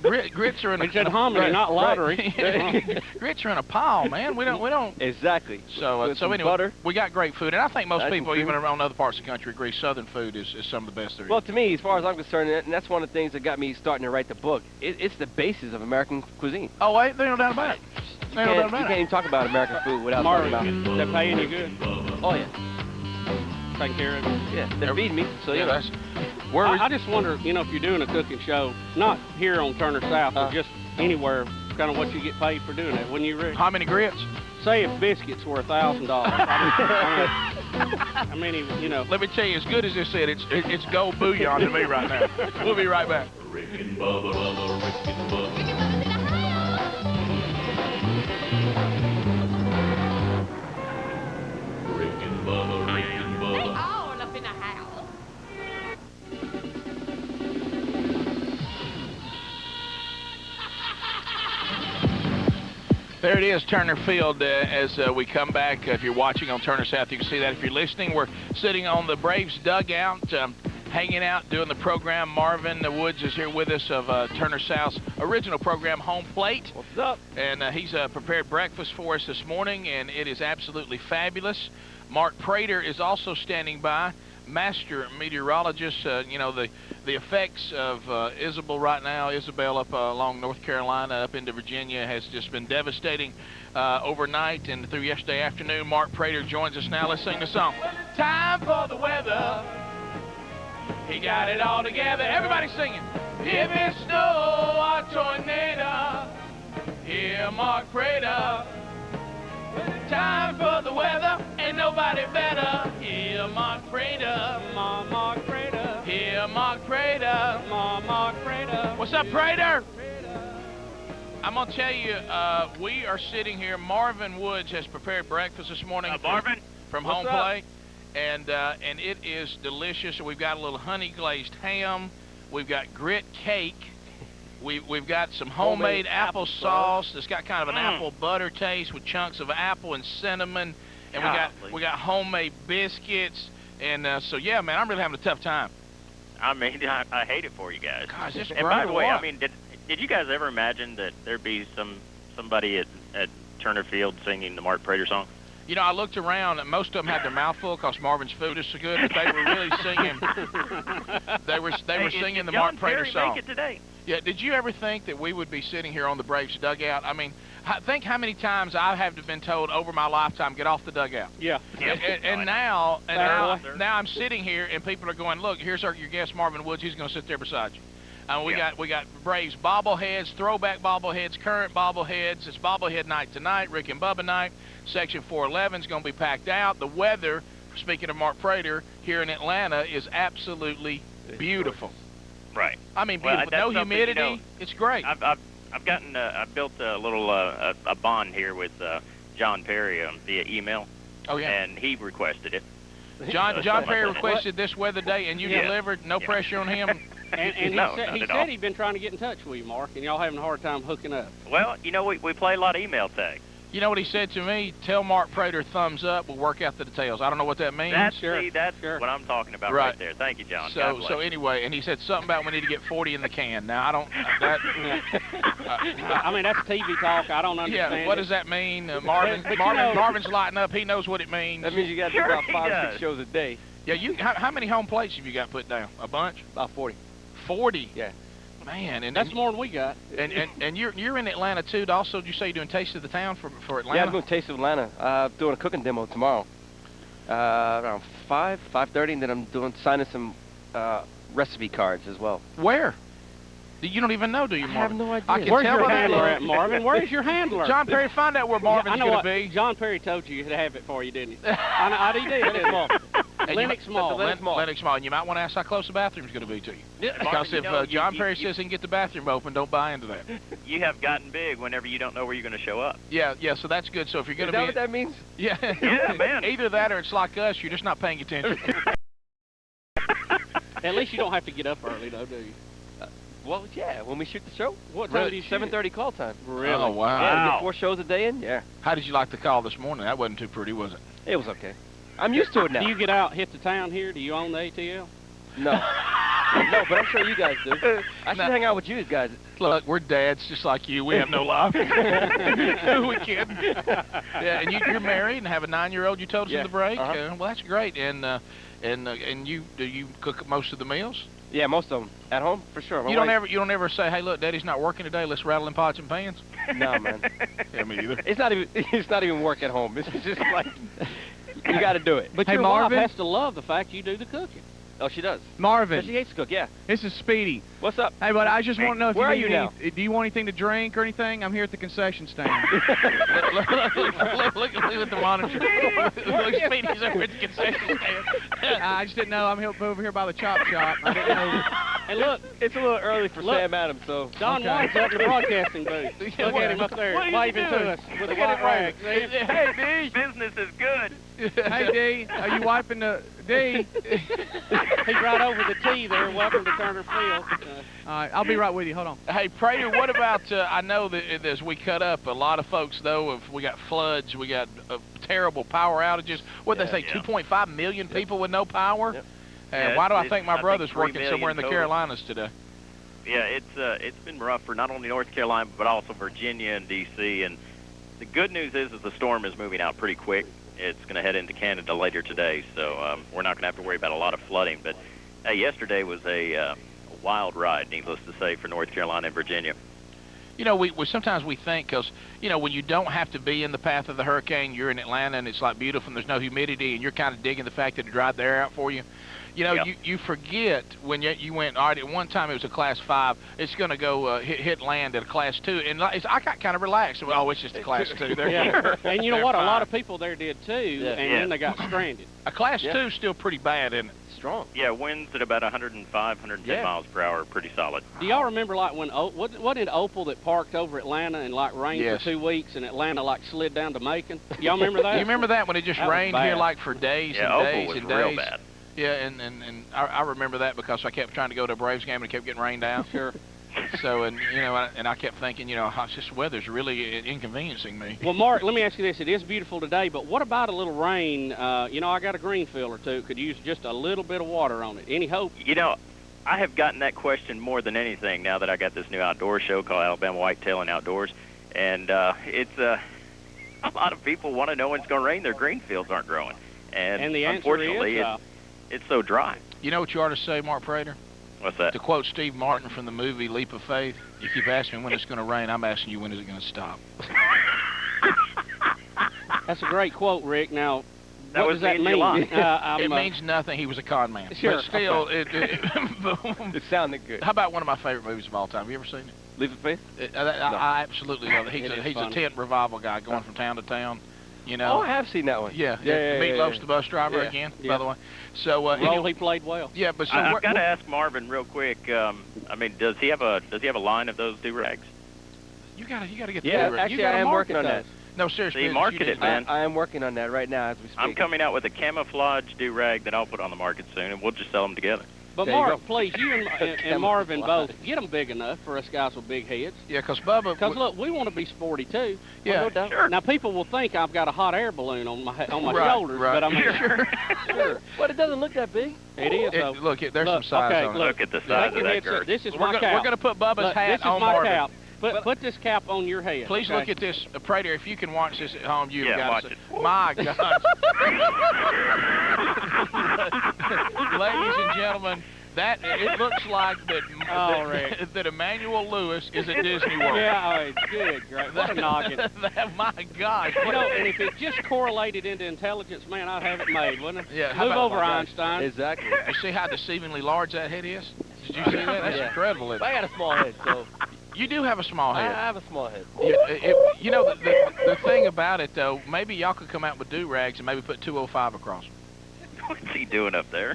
[SPEAKER 1] Grits are in a.
[SPEAKER 2] They said hominy, not lottery.
[SPEAKER 1] Right. Grits are in a pile, man. We don't.
[SPEAKER 9] Exactly.
[SPEAKER 1] So
[SPEAKER 9] With
[SPEAKER 1] so
[SPEAKER 9] some
[SPEAKER 1] anyway,
[SPEAKER 9] butter.
[SPEAKER 1] we got great food, and I think most
[SPEAKER 9] Nice and
[SPEAKER 1] people, even
[SPEAKER 9] creamy.
[SPEAKER 1] around other parts of the country, agree Southern food is some of the best there is.
[SPEAKER 9] Well, to me, as far as I'm concerned, and that's one of the things that got me starting to write the book. It's the basis of American cuisine.
[SPEAKER 1] Oh wait, there's no doubt about it.
[SPEAKER 9] You
[SPEAKER 1] There's no doubt
[SPEAKER 9] can't
[SPEAKER 1] about it.
[SPEAKER 9] even talk about American food without talking
[SPEAKER 2] Marvin,
[SPEAKER 9] about.
[SPEAKER 2] they're paying you good.
[SPEAKER 9] Oh yeah,
[SPEAKER 2] Taking care of you.
[SPEAKER 9] yeah. They're feeding me, so
[SPEAKER 1] Yeah,
[SPEAKER 9] you know.
[SPEAKER 1] that's where
[SPEAKER 2] I just wonder, if you're doing a cooking show, not here on Turner South, but just anywhere, kind of what you get paid for doing that, wouldn't you, Rick?
[SPEAKER 1] how many grits?
[SPEAKER 2] Say if biscuits were $1,000. I mean,
[SPEAKER 1] Let me tell you, as good as this said, it's gold bullion to me right now. We'll be right back.
[SPEAKER 5] Rick and Bubba, Rick and Bubba. Rick and Bubba, Rick and Bubba.
[SPEAKER 3] All up in the
[SPEAKER 1] There it is, Turner Field, as we come back. If you're watching on Turner South, you can see that. If you're listening, we're sitting on the Braves dugout, hanging out, doing the program. Marvin Woods is here with us of Turner South's original program, Home Plate.
[SPEAKER 9] What's up?
[SPEAKER 1] And he's prepared breakfast for us this morning, and it is absolutely fabulous. Mark Prater is also standing by, master meteorologist. You know, the effects of Isabel right now, Isabel up along North Carolina, up into Virginia, has just been devastating overnight and through yesterday afternoon. Mark Prater joins us now. Let's sing the song. Time for the weather. He got it all together. Everybody singing. If it's snow or tornado, hear Mark Prater. Time for the weather, ain't nobody better. Hear Mark Prater.
[SPEAKER 2] Mark Prater.
[SPEAKER 1] Hear Mark Prater.
[SPEAKER 2] Mark Prater.
[SPEAKER 1] What's up, Prater? I'm going to tell you, we are sitting here. Marvin Woods has prepared breakfast this morning.
[SPEAKER 5] Marvin?
[SPEAKER 1] From
[SPEAKER 9] What's
[SPEAKER 1] Home
[SPEAKER 9] up?
[SPEAKER 1] Plate. And it is delicious. We've got a little honey glazed ham. We've got grit cake. We've got some homemade apple sauce that's got kind of an apple butter taste with chunks of apple and cinnamon. And we got homemade biscuits. And so yeah, man, I'm really having a tough time.
[SPEAKER 11] I mean, I hate it for you guys.
[SPEAKER 1] Gosh, this
[SPEAKER 11] and by the way, I mean, did you guys ever imagine that there'd be somebody at Turner Field singing the Mark Prater song?
[SPEAKER 1] You know, I looked around, and most of them had their mouth full because Marvin's food is so good, but they were really singing. They were singing the Mark Prater song.
[SPEAKER 11] Make it today?
[SPEAKER 1] Yeah. Did you ever think that we would be sitting here on the Braves dugout? I mean, think how many times I have been told over my lifetime, get off the dugout.
[SPEAKER 2] Yeah.
[SPEAKER 1] And now I'm sitting here, and people are going, look, here's your guest, Marvin Woods. He's going to sit there beside you. We got Braves bobbleheads, throwback bobbleheads, current bobbleheads. It's bobblehead night tonight, Rick and Bubba night. Section 411 is going to be packed out. The weather, speaking of Mark Prater, here in Atlanta is absolutely beautiful.
[SPEAKER 11] Right.
[SPEAKER 1] I mean, beautiful. No humidity. You know, it's great.
[SPEAKER 11] I've gotten I built a little a bond here with John Perry via email.
[SPEAKER 1] Oh yeah.
[SPEAKER 11] And he requested it.
[SPEAKER 1] John Perry requested this weather day, and you delivered. No pressure on him.
[SPEAKER 2] And he said he'd been trying to get in touch with you, Mark, and y'all having a hard time hooking up.
[SPEAKER 11] Well, you know, we play a lot of email tag.
[SPEAKER 1] You know what he said to me? Tell Mark Prater thumbs up. We'll work out the details. I don't know what that means.
[SPEAKER 11] That's what I'm talking about right there. Thank you, John.
[SPEAKER 1] So anyway, and he said something about we need to get 40 in the can. Now I don't.
[SPEAKER 2] I mean, that's TV talk. I don't understand.
[SPEAKER 1] Yeah. What does that mean? Marvin's lighting up. He knows what it means.
[SPEAKER 9] That means you got to do about 5 or 6 shows a day.
[SPEAKER 1] Yeah. How many home plates have you got put down? A bunch?
[SPEAKER 9] About 40.
[SPEAKER 1] 40.
[SPEAKER 9] Yeah.
[SPEAKER 1] Man, and
[SPEAKER 2] that's more than we got.
[SPEAKER 1] And you're in Atlanta too. Also, did you say you're doing Taste of the Town for Atlanta?
[SPEAKER 9] Yeah, I'm doing Taste of Atlanta. Doing a cooking demo tomorrow, around 5:30, and then I'm signing some recipe cards as well.
[SPEAKER 1] Where? You don't even know, do you, Marvin?
[SPEAKER 9] I have no idea.
[SPEAKER 1] I can
[SPEAKER 2] Where's
[SPEAKER 1] tell
[SPEAKER 2] your
[SPEAKER 1] by
[SPEAKER 2] handler at, Marvin? Where's your handler?
[SPEAKER 1] John Perry, find out where Marvin's going to be.
[SPEAKER 2] John Perry told you to have it for you, didn't he? I did. Lennox Mall.
[SPEAKER 1] Lennox Mall. And you might want to ask how close the bathroom's going to be to you.
[SPEAKER 11] Yeah,
[SPEAKER 1] because if John Perry says he can get the bathroom open, don't buy into that.
[SPEAKER 11] You have gotten big whenever you don't know where you're going to show up.
[SPEAKER 1] Yeah, so that's good. So if you're going to be...
[SPEAKER 9] Is that what that means?
[SPEAKER 1] Yeah.
[SPEAKER 11] Yeah, man.
[SPEAKER 1] Either that or it's like us, you're just not paying attention.
[SPEAKER 2] At least you don't have to get up early, though, do you?
[SPEAKER 9] Well, yeah, when we shoot the show.
[SPEAKER 2] What time do you shoot?
[SPEAKER 9] 7:30 call time.
[SPEAKER 2] Really?
[SPEAKER 1] Oh, wow.
[SPEAKER 9] Yeah, get 4 shows a day in. Yeah.
[SPEAKER 1] How did you like the call this morning? That wasn't too pretty, was it?
[SPEAKER 9] It was okay. I'm used to it now.
[SPEAKER 2] Do you get out, hit the town here? Do you own the ATL?
[SPEAKER 9] No. No, but I'm sure you guys do. I should hang out with you guys.
[SPEAKER 1] Look, we're dads just like you. We have no life. Who are we kidding? Yeah, and you're married and have a 9-year-old. You told us in the break. Well, that's great. And do you cook most of the meals?
[SPEAKER 9] Yeah, most of them at home for sure.
[SPEAKER 1] You don't ever say, "Hey, look, Daddy's not working today. Let's rattle in pots and pans."
[SPEAKER 9] No, man.
[SPEAKER 1] Yeah, me either.
[SPEAKER 9] It's not even work at home. It's just like you got to do it.
[SPEAKER 2] But your wife has to love the fact you do the cooking.
[SPEAKER 9] Oh, she does.
[SPEAKER 6] Marvin.
[SPEAKER 9] But she hates to cook, yeah.
[SPEAKER 6] This is Speedy.
[SPEAKER 9] What's up?
[SPEAKER 6] Hey, buddy, I just want to know if
[SPEAKER 9] Where are you now?
[SPEAKER 6] do you want anything to drink or anything? I'm here at the concession stand.
[SPEAKER 1] look at the monitor. Look, Speedy's over at the concession stand.
[SPEAKER 6] I just didn't know. I'm over here by the chop shop. I didn't know.
[SPEAKER 2] Hey, look,
[SPEAKER 9] it's a little early for Sam Adams, so.
[SPEAKER 2] Don White's up in the broadcasting booth. Look at him up there waving to us with a white rag.
[SPEAKER 11] Hey, business is good.
[SPEAKER 10] Hey, D, are you wiping the D?
[SPEAKER 2] He's right over the T there. Welcome to Turner Field.
[SPEAKER 10] All right, I'll be right with you. Hold on.
[SPEAKER 1] Hey, Prater, what about, I know that as we cut up, a lot of folks, though, if we got floods, we got terrible power outages. What did they say, 2.5 million people with no power?
[SPEAKER 11] Yep.
[SPEAKER 1] And
[SPEAKER 11] Yeah,
[SPEAKER 1] why do I think my brother's
[SPEAKER 11] 3
[SPEAKER 1] working
[SPEAKER 11] million
[SPEAKER 1] somewhere in the
[SPEAKER 11] total.
[SPEAKER 1] Carolinas today?
[SPEAKER 11] Yeah, it's been rough for not only North Carolina, but also Virginia and D.C. And the good news is the storm is moving out pretty quick. It's going to head into Canada later today, so we're not going to have to worry about a lot of flooding. But yesterday was a wild ride, needless to say, for North Carolina and Virginia.
[SPEAKER 1] You know, we sometimes we think, because, you know, when you don't have to be in the path of the hurricane, you're in Atlanta and it's like beautiful and there's no humidity and you're kind of digging the fact that it dried the air out for you. You know, you forget when you went, all right, at one time it was a Class 5, it's going to go hit land at a Class 2. And I got kind of relaxed. Oh, it's just a Class 2.
[SPEAKER 2] Yeah. And you know what?
[SPEAKER 1] Fine.
[SPEAKER 2] A lot of people there did too, and then they got stranded.
[SPEAKER 1] A Class 2 is still pretty bad, isn't it?
[SPEAKER 9] Strong.
[SPEAKER 11] Yeah, winds at about 105, 110 miles per hour are pretty solid.
[SPEAKER 2] Do y'all remember, like, when what did Opal that parked over Atlanta and like rained for 2 weeks and Atlanta like slid down to Macon? Y'all remember that?
[SPEAKER 1] You remember that when it just
[SPEAKER 2] That was
[SPEAKER 1] rained
[SPEAKER 2] bad.
[SPEAKER 1] here like for days and
[SPEAKER 11] Opal
[SPEAKER 1] days
[SPEAKER 11] was
[SPEAKER 1] and
[SPEAKER 11] real
[SPEAKER 1] days?
[SPEAKER 11] bad.
[SPEAKER 1] Yeah, and I remember that because I kept trying to go to a Braves game and it kept getting rained out.
[SPEAKER 2] Sure.
[SPEAKER 1] So, and you know, and I kept thinking, you know, this weather's really inconveniencing me.
[SPEAKER 2] Well, Mark, let me ask you this. It is beautiful today, but what about a little rain? You know, I got a green field or two. Could use just a little bit of water on it. Any hope?
[SPEAKER 11] You know, I have gotten that question more than anything now that I got this new outdoor show called Alabama Whitetailing Outdoors. And it's a lot of people want to know when it's going to rain. Their green fields aren't growing. And
[SPEAKER 2] the answer
[SPEAKER 11] unfortunately,
[SPEAKER 2] is,
[SPEAKER 11] it's so dry.
[SPEAKER 1] You know what you ought to say, Mark Prater?
[SPEAKER 11] What's that?
[SPEAKER 1] To quote Steve Martin from the movie Leap of Faith, you keep asking me when it's going to rain, I'm asking you when is it going to stop.
[SPEAKER 2] That's a great quote, Rick. Now,
[SPEAKER 11] That
[SPEAKER 2] what
[SPEAKER 11] was
[SPEAKER 2] does that
[SPEAKER 11] me in
[SPEAKER 2] mean?
[SPEAKER 11] July.
[SPEAKER 1] It means nothing. He was a con man.
[SPEAKER 2] Sure,
[SPEAKER 1] But still,
[SPEAKER 2] okay.
[SPEAKER 9] It sounded good.
[SPEAKER 1] How about one of my favorite movies of all time? Have you ever seen it?
[SPEAKER 9] Leave it faith?
[SPEAKER 1] I absolutely love it.
[SPEAKER 2] It is
[SPEAKER 1] He's a
[SPEAKER 2] funny.
[SPEAKER 1] tent revival guy going from town to town. You know.
[SPEAKER 9] Oh, I have seen that one.
[SPEAKER 1] Yeah.
[SPEAKER 9] Yeah.
[SPEAKER 1] Meatloaf's the bus driver
[SPEAKER 9] Yeah.
[SPEAKER 1] again,
[SPEAKER 2] Yeah.
[SPEAKER 1] by the way. So
[SPEAKER 2] Role
[SPEAKER 1] anyway,
[SPEAKER 2] he played well.
[SPEAKER 1] yeah, but so
[SPEAKER 11] I've got to ask Marvin real quick. I mean, does he have a line of those do-rags?
[SPEAKER 1] you gotta get
[SPEAKER 9] Yeah,
[SPEAKER 1] the
[SPEAKER 9] actually,
[SPEAKER 2] You gotta
[SPEAKER 9] I am working on
[SPEAKER 2] market
[SPEAKER 9] that.
[SPEAKER 1] No, seriously.
[SPEAKER 11] See,
[SPEAKER 1] you
[SPEAKER 11] market
[SPEAKER 1] need
[SPEAKER 11] it,
[SPEAKER 1] to-
[SPEAKER 11] man.
[SPEAKER 9] I am working on that right now as we speak.
[SPEAKER 11] I'm coming out with a camouflage do-rag that I'll put on the market soon, and we'll just sell them together.
[SPEAKER 2] But
[SPEAKER 9] There you
[SPEAKER 2] Mark,
[SPEAKER 9] go.
[SPEAKER 2] please, you and Marvin both, get them big enough for us guys with big heads.
[SPEAKER 1] Yeah, because Bubba.
[SPEAKER 2] Because look, we want to be sporty too.
[SPEAKER 1] Yeah.
[SPEAKER 9] no doubt.
[SPEAKER 11] Sure.
[SPEAKER 2] Now people will think I've got a hot air balloon on my
[SPEAKER 1] Right,
[SPEAKER 2] shoulders,
[SPEAKER 1] right.
[SPEAKER 2] but I mean,
[SPEAKER 1] Sure.
[SPEAKER 9] But it doesn't look that big.
[SPEAKER 2] it is. though.
[SPEAKER 1] Look, there's
[SPEAKER 2] Look,
[SPEAKER 1] some size
[SPEAKER 2] okay,
[SPEAKER 1] on it.
[SPEAKER 11] Look at the
[SPEAKER 2] Take
[SPEAKER 11] size
[SPEAKER 2] your
[SPEAKER 11] of that
[SPEAKER 2] headset.
[SPEAKER 11] girth.
[SPEAKER 2] This is
[SPEAKER 1] We're
[SPEAKER 2] my cap.
[SPEAKER 1] gonna put Bubba's
[SPEAKER 2] Look,
[SPEAKER 1] hat
[SPEAKER 2] this is
[SPEAKER 1] on
[SPEAKER 2] my
[SPEAKER 1] Marvin.
[SPEAKER 2] cap. Put this cap on your head.
[SPEAKER 1] Please
[SPEAKER 2] okay?
[SPEAKER 1] look at this, Prater. If you can watch this at home, you've
[SPEAKER 11] Yeah,
[SPEAKER 1] got
[SPEAKER 11] watch
[SPEAKER 1] to.
[SPEAKER 11] it.
[SPEAKER 1] My God. Ladies and gentlemen, that it looks like
[SPEAKER 2] Oh, Rick.
[SPEAKER 1] that Emmanuel Lewis is at Disney World.
[SPEAKER 2] Yeah, oh, it's good, great. What a noggin.
[SPEAKER 1] My God.
[SPEAKER 2] You know, and if it just correlated into intelligence, man, I'd have it made, wouldn't it?
[SPEAKER 1] Yeah, how
[SPEAKER 2] Move
[SPEAKER 1] about-
[SPEAKER 2] over, Einstein.
[SPEAKER 9] Exactly.
[SPEAKER 1] You see how deceivingly large that head is? Did you see that? That's
[SPEAKER 9] Yeah.
[SPEAKER 1] incredible. Isn't
[SPEAKER 9] But I
[SPEAKER 1] it?
[SPEAKER 9] got a small head, so
[SPEAKER 1] You do have a small
[SPEAKER 9] I
[SPEAKER 1] head.
[SPEAKER 9] have a small head.
[SPEAKER 1] You know, the thing about it, though, maybe y'all could come out with do-rags and maybe put 205 across them.
[SPEAKER 11] What's he doing up there?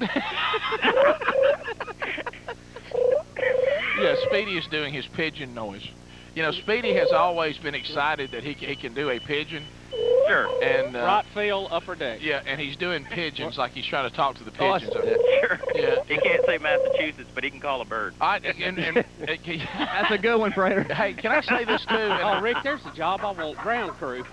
[SPEAKER 1] Yeah, Speedy is doing his pigeon noise. You know, Speedy has always been excited that he can do a pigeon.
[SPEAKER 11] Sure.
[SPEAKER 1] And
[SPEAKER 2] Right field, upper deck.
[SPEAKER 1] yeah, and he's doing pigeons like he's trying to talk to the
[SPEAKER 9] Oh, I
[SPEAKER 1] pigeons.
[SPEAKER 11] Sure.
[SPEAKER 1] Yeah.
[SPEAKER 11] He can't say Massachusetts, but he can call a bird.
[SPEAKER 6] That's a good one, Prater.
[SPEAKER 1] Hey, can I say this too? And
[SPEAKER 2] Oh, Rick, there's a job I want. Ground crew.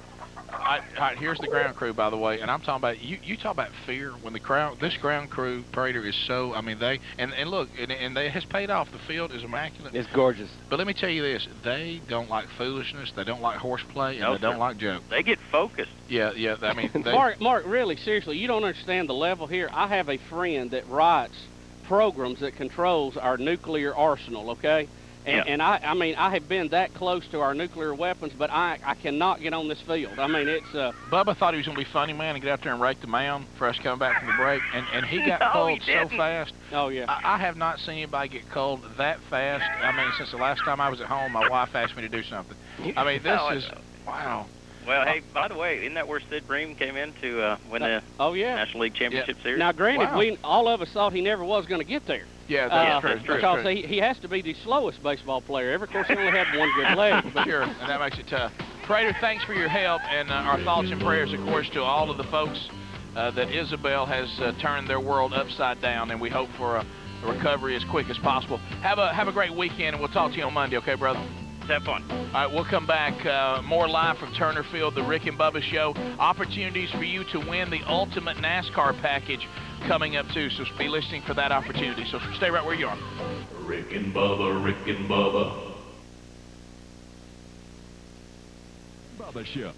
[SPEAKER 1] all right, here's the ground crew, by the way, and I'm talking about you talk about fear when this ground crew Prater is so. I mean, they and look, and they has paid off. The field is immaculate.
[SPEAKER 9] It's gorgeous.
[SPEAKER 1] But let me tell you this: they don't like foolishness, they don't like horseplay, and
[SPEAKER 11] No,
[SPEAKER 1] they don't
[SPEAKER 11] sir.
[SPEAKER 1] like jokes.
[SPEAKER 11] They get focused.
[SPEAKER 1] Yeah. I mean, they,
[SPEAKER 2] Mark, really, seriously, you don't understand the level here. I have a friend that writes programs that controls our nuclear arsenal, okay? And I mean, I have been that close to our nuclear weapons, but I cannot get on this field. I mean, it's...
[SPEAKER 1] Bubba thought he was going to be funny, man, and get out there and rake the mound for us coming back from the break, and he got
[SPEAKER 11] No,
[SPEAKER 1] cold
[SPEAKER 11] he
[SPEAKER 1] so
[SPEAKER 11] didn't.
[SPEAKER 1] fast.
[SPEAKER 2] Oh, yeah.
[SPEAKER 1] I have not seen anybody get cold that fast. I mean, since the last time I was at home, my wife asked me to do something. I mean, this
[SPEAKER 11] No, I
[SPEAKER 1] is...
[SPEAKER 11] know.
[SPEAKER 1] Wow.
[SPEAKER 11] Well, hey, by the way, isn't that where Sid Bream came in to win the
[SPEAKER 2] Oh, yeah.
[SPEAKER 11] National League Championship Series?
[SPEAKER 2] Now, granted,
[SPEAKER 1] Wow.
[SPEAKER 2] all of us thought he never was going to get there.
[SPEAKER 1] Yeah, that's true.
[SPEAKER 2] Because he has to be the slowest baseball player ever. Of course, he only had one good leg. But
[SPEAKER 1] Sure, and that makes it tough. Prater, thanks for your help, and our thoughts and prayers, of course, to all of the folks that Isabel has turned their world upside down, and we hope for a recovery as quick as possible. Have a great weekend, and we'll talk to you on Monday, okay, brother?
[SPEAKER 11] Have fun.
[SPEAKER 1] All right, we'll come back. More live from Turner Field, the Rick and Bubba Show. Opportunities for you to win the ultimate NASCAR package coming up, too. So be listening for that opportunity. So stay right where you are.
[SPEAKER 5] Rick and Bubba, Rick and Bubba.
[SPEAKER 8] Bubba Show.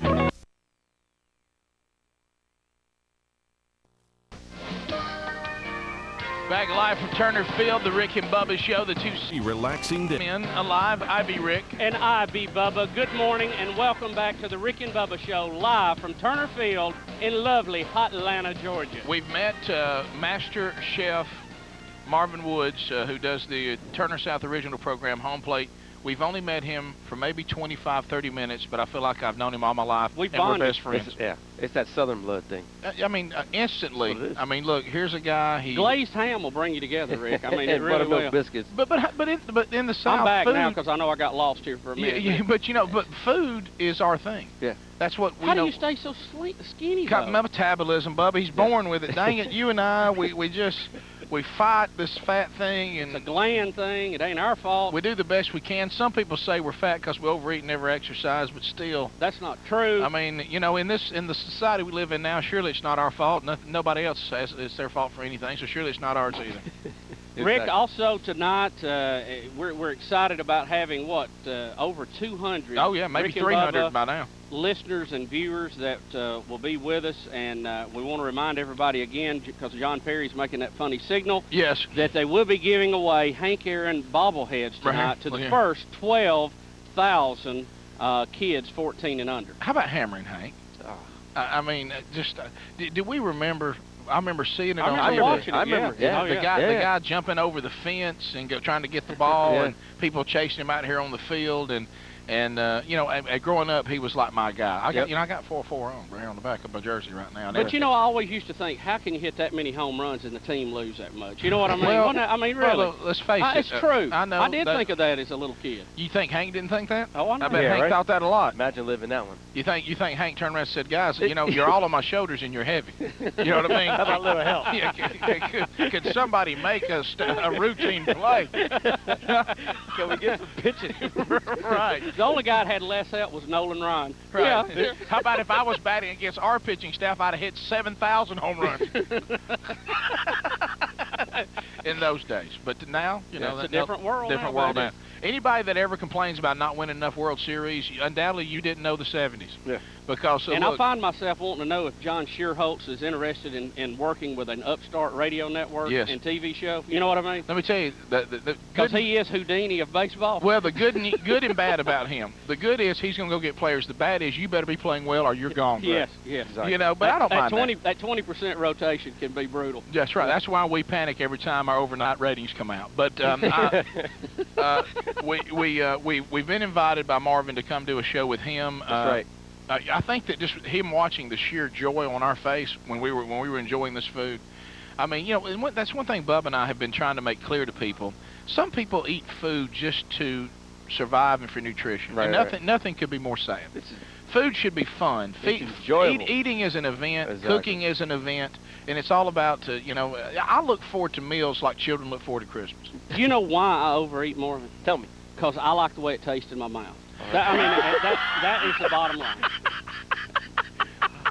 [SPEAKER 1] Back live from Turner Field, the Rick and Bubba Show, the two
[SPEAKER 8] Relaxing day.
[SPEAKER 1] men alive. I be Rick.
[SPEAKER 2] And I be Bubba. Good morning and welcome back to the Rick and Bubba Show live from Turner Field in lovely Hotlanta, Georgia.
[SPEAKER 1] We've met Master Chef Marvin Woods, who does the Turner South Original program, Home Plate. We've only met him for maybe 25, 30 minutes, but I feel like I've known him all my life.
[SPEAKER 2] We're
[SPEAKER 1] best friends.
[SPEAKER 9] It's that Southern blood thing.
[SPEAKER 1] I mean, instantly. I mean, look, here's a guy.
[SPEAKER 2] Glazed ham will bring you together, Rick. I mean, it really will.
[SPEAKER 9] Buttermilk biscuits.
[SPEAKER 1] But in the South,
[SPEAKER 2] I'm back
[SPEAKER 1] food,
[SPEAKER 2] now because I know I got lost here for a minute.
[SPEAKER 1] but but food is our thing.
[SPEAKER 9] Yeah.
[SPEAKER 1] That's what we
[SPEAKER 2] How
[SPEAKER 1] know.
[SPEAKER 2] do you stay so skinny,
[SPEAKER 1] Got
[SPEAKER 2] though?
[SPEAKER 1] metabolism, Bubba. He's born with it. Dang it, you and I, we fight this fat thing, and
[SPEAKER 2] it's a gland thing. It ain't our fault.
[SPEAKER 1] we do the best we can. Some people say we're fat because we overeat and never exercise, but still,
[SPEAKER 2] that's not true.
[SPEAKER 1] I mean, in the society we live in now, surely it's not our fault. Nobody else says it's their fault for anything, so surely it's not ours either.
[SPEAKER 2] Rick, also tonight, we're excited about having over 200.
[SPEAKER 1] Oh yeah, maybe
[SPEAKER 2] Rick and
[SPEAKER 1] 300
[SPEAKER 2] Bubba
[SPEAKER 1] by now.
[SPEAKER 2] Listeners and viewers that will be with us, and we want to remind everybody again, because John Perry's making that funny signal.
[SPEAKER 1] Yes.
[SPEAKER 2] That they will be giving away Hank Aaron bobbleheads tonight to the first 12,000 kids 14 and under.
[SPEAKER 1] How about hammering Hank?
[SPEAKER 9] Oh.
[SPEAKER 1] I mean, do we remember? I remember seeing it on
[SPEAKER 2] I remember
[SPEAKER 1] TV. The guy jumping over the fence and trying to get the ball, and people chasing him out here on the field, and growing up, he was like my guy. I got 4-4 on right here on the back of my jersey right now.
[SPEAKER 2] But I always used to think, how can you hit that many home runs and the team lose that much? You know what I mean?
[SPEAKER 1] Well,
[SPEAKER 2] I mean, really.
[SPEAKER 1] Well, let's face it.
[SPEAKER 2] It's true.
[SPEAKER 1] I know.
[SPEAKER 2] I did think of that as a little kid.
[SPEAKER 1] You think Hank didn't think that?
[SPEAKER 2] Oh, I know.
[SPEAKER 1] I bet Hank thought that a lot.
[SPEAKER 9] Imagine living that one.
[SPEAKER 1] You think Hank turned around and said, guys, you're all on my shoulders and you're heavy. You know what I mean?
[SPEAKER 9] How about a little help?
[SPEAKER 1] Yeah, could somebody make a routine play?
[SPEAKER 9] Can we get some pitching?
[SPEAKER 1] Right.
[SPEAKER 2] The only guy that had less help was Nolan Ryan.
[SPEAKER 1] Right.
[SPEAKER 2] Yeah.
[SPEAKER 1] How about if I was batting against our pitching staff, I'd have hit 7,000 home runs in those days. But now,
[SPEAKER 2] it's a different world.
[SPEAKER 1] Different world now. Anybody that ever complains about not winning enough World Series, undoubtedly you didn't know the 70s.
[SPEAKER 9] Yeah.
[SPEAKER 1] Because
[SPEAKER 2] I find myself wanting to know if John Shearholtz is interested in working with an upstart radio network and TV show. You know what I mean?
[SPEAKER 1] Let me tell you,
[SPEAKER 2] because he is Houdini of baseball.
[SPEAKER 1] Well, the good and bad about him. The good is he's going to go get players. The bad is you better be playing well or you're gone.
[SPEAKER 2] Yes. Exactly.
[SPEAKER 1] But I don't mind
[SPEAKER 2] that 20% rotation can be brutal.
[SPEAKER 1] That's right. That's why we panic every time our overnight ratings come out. But we've been invited by Marvin to come do a show with him.
[SPEAKER 9] That's right.
[SPEAKER 1] I think that just him watching the sheer joy on our face when we were enjoying this food. I mean, and that's one thing Bubba and I have been trying to make clear to people. Some people eat food just to survive and for nutrition.
[SPEAKER 9] Right,
[SPEAKER 1] and nothing could be more sad. Food should be fun.
[SPEAKER 9] It's enjoyable.
[SPEAKER 1] Eating is an event.
[SPEAKER 9] Exactly.
[SPEAKER 1] Cooking is an event, and it's all about I look forward to meals like children look forward to Christmas.
[SPEAKER 2] Do you know why I overeat, Marvin?
[SPEAKER 9] Tell me.
[SPEAKER 2] Because I like the way it tastes in my mouth. That is the bottom line.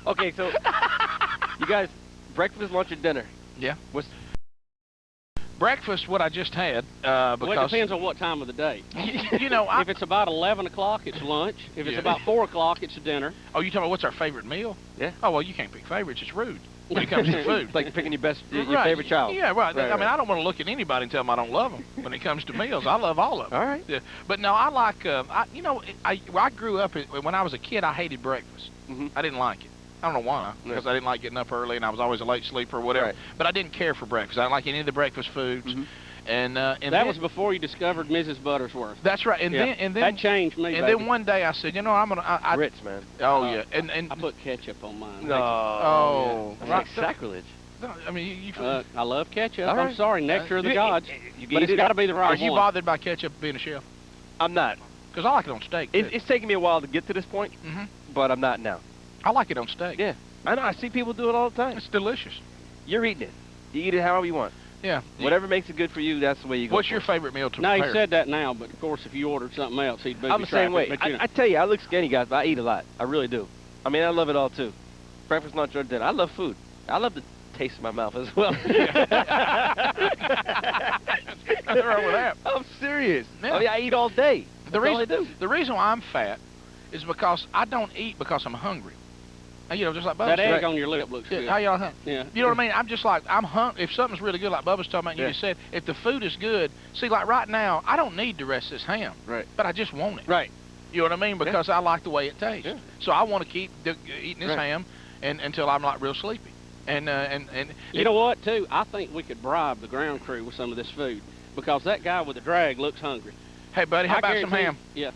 [SPEAKER 9] Okay, so you guys, breakfast, lunch, and dinner.
[SPEAKER 1] Yeah.
[SPEAKER 9] What's
[SPEAKER 1] breakfast? What I just had. Because
[SPEAKER 2] well, it depends on what time of the day.
[SPEAKER 1] If
[SPEAKER 2] it's about 11 o'clock, it's lunch. If it's about 4 o'clock, it's dinner.
[SPEAKER 1] Oh, you talking about what's our favorite meal?
[SPEAKER 9] Yeah.
[SPEAKER 1] Oh well, you can't pick favorites. It's rude when it comes to food.
[SPEAKER 9] It's like picking your
[SPEAKER 1] right.
[SPEAKER 9] favorite child.
[SPEAKER 1] Yeah, right. I mean, I don't want to look at anybody and tell them I don't love them. When it comes to meals, I love all of them.
[SPEAKER 9] All right.
[SPEAKER 1] Yeah. But no, I like. I grew up when I was a kid. I hated breakfast.
[SPEAKER 9] Mm-hmm.
[SPEAKER 1] I didn't like it. I don't know why, because I didn't like getting up early and I was always a late sleeper or whatever.
[SPEAKER 9] Right.
[SPEAKER 1] But I didn't care for breakfast. I didn't like any of the breakfast foods.
[SPEAKER 9] Mm-hmm.
[SPEAKER 1] And
[SPEAKER 2] that was before you discovered Mrs. Buttersworth.
[SPEAKER 1] That's right. And then
[SPEAKER 2] that changed me.
[SPEAKER 1] And then one day I said, I'm gonna.
[SPEAKER 9] Grits, man.
[SPEAKER 1] Oh yeah. And
[SPEAKER 2] I put ketchup on mine.
[SPEAKER 9] No.
[SPEAKER 1] Oh.
[SPEAKER 9] That's like sacrilege.
[SPEAKER 1] No, I mean,
[SPEAKER 2] I love ketchup.
[SPEAKER 9] Right.
[SPEAKER 2] I'm sorry, nectar of the gods. But it's got to be the right one.
[SPEAKER 1] Are you bothered by ketchup being a chef?
[SPEAKER 9] I'm not.
[SPEAKER 1] Because I like it on steak.
[SPEAKER 9] It's taken me a while to get to this point, but I'm not now.
[SPEAKER 1] I like it on steak.
[SPEAKER 9] Yeah. I know. I see people do it all the time.
[SPEAKER 1] It's delicious.
[SPEAKER 9] You're eating it. You eat it however you want.
[SPEAKER 1] Yeah.
[SPEAKER 9] Whatever makes it good for you, that's the way you go.
[SPEAKER 1] What's your favorite meal to
[SPEAKER 2] No,
[SPEAKER 1] prepare?
[SPEAKER 2] he said that now, but of course, if you ordered something else, he'd be
[SPEAKER 9] I'm the same way.
[SPEAKER 2] But, you know.
[SPEAKER 9] I tell you, I look skinny, guys, but I eat a lot. I really do. I mean, I love it all, too. Breakfast, lunch, or dinner. I love food. I love the taste in my mouth as well.
[SPEAKER 1] Nothing wrong with that.
[SPEAKER 9] I'm serious.
[SPEAKER 1] Yeah.
[SPEAKER 9] Oh, yeah, I eat all day. That's all I do.
[SPEAKER 1] The reason why I'm fat is because I don't eat because I'm hungry. You know, just like Bubba
[SPEAKER 2] That
[SPEAKER 1] said.
[SPEAKER 2] egg on your lip looks good.
[SPEAKER 1] How y'all hunt?
[SPEAKER 2] Yeah.
[SPEAKER 1] You know what I mean? I'm just like, I'm hungry. If something's really good, like Bubba's talking about, and you just said, if the food is good, see, like right now, I don't need the rest of this ham.
[SPEAKER 9] Right.
[SPEAKER 1] But I just want it.
[SPEAKER 9] Right.
[SPEAKER 1] You know what I mean? Because I like the way it tastes.
[SPEAKER 9] Yeah.
[SPEAKER 1] So I want to keep eating this ham until I'm like real sleepy. And
[SPEAKER 2] you know what, too? I think we could bribe the ground crew with some of this food because that guy with the drag looks hungry.
[SPEAKER 1] Hey, buddy, how about some ham?
[SPEAKER 2] Yeah.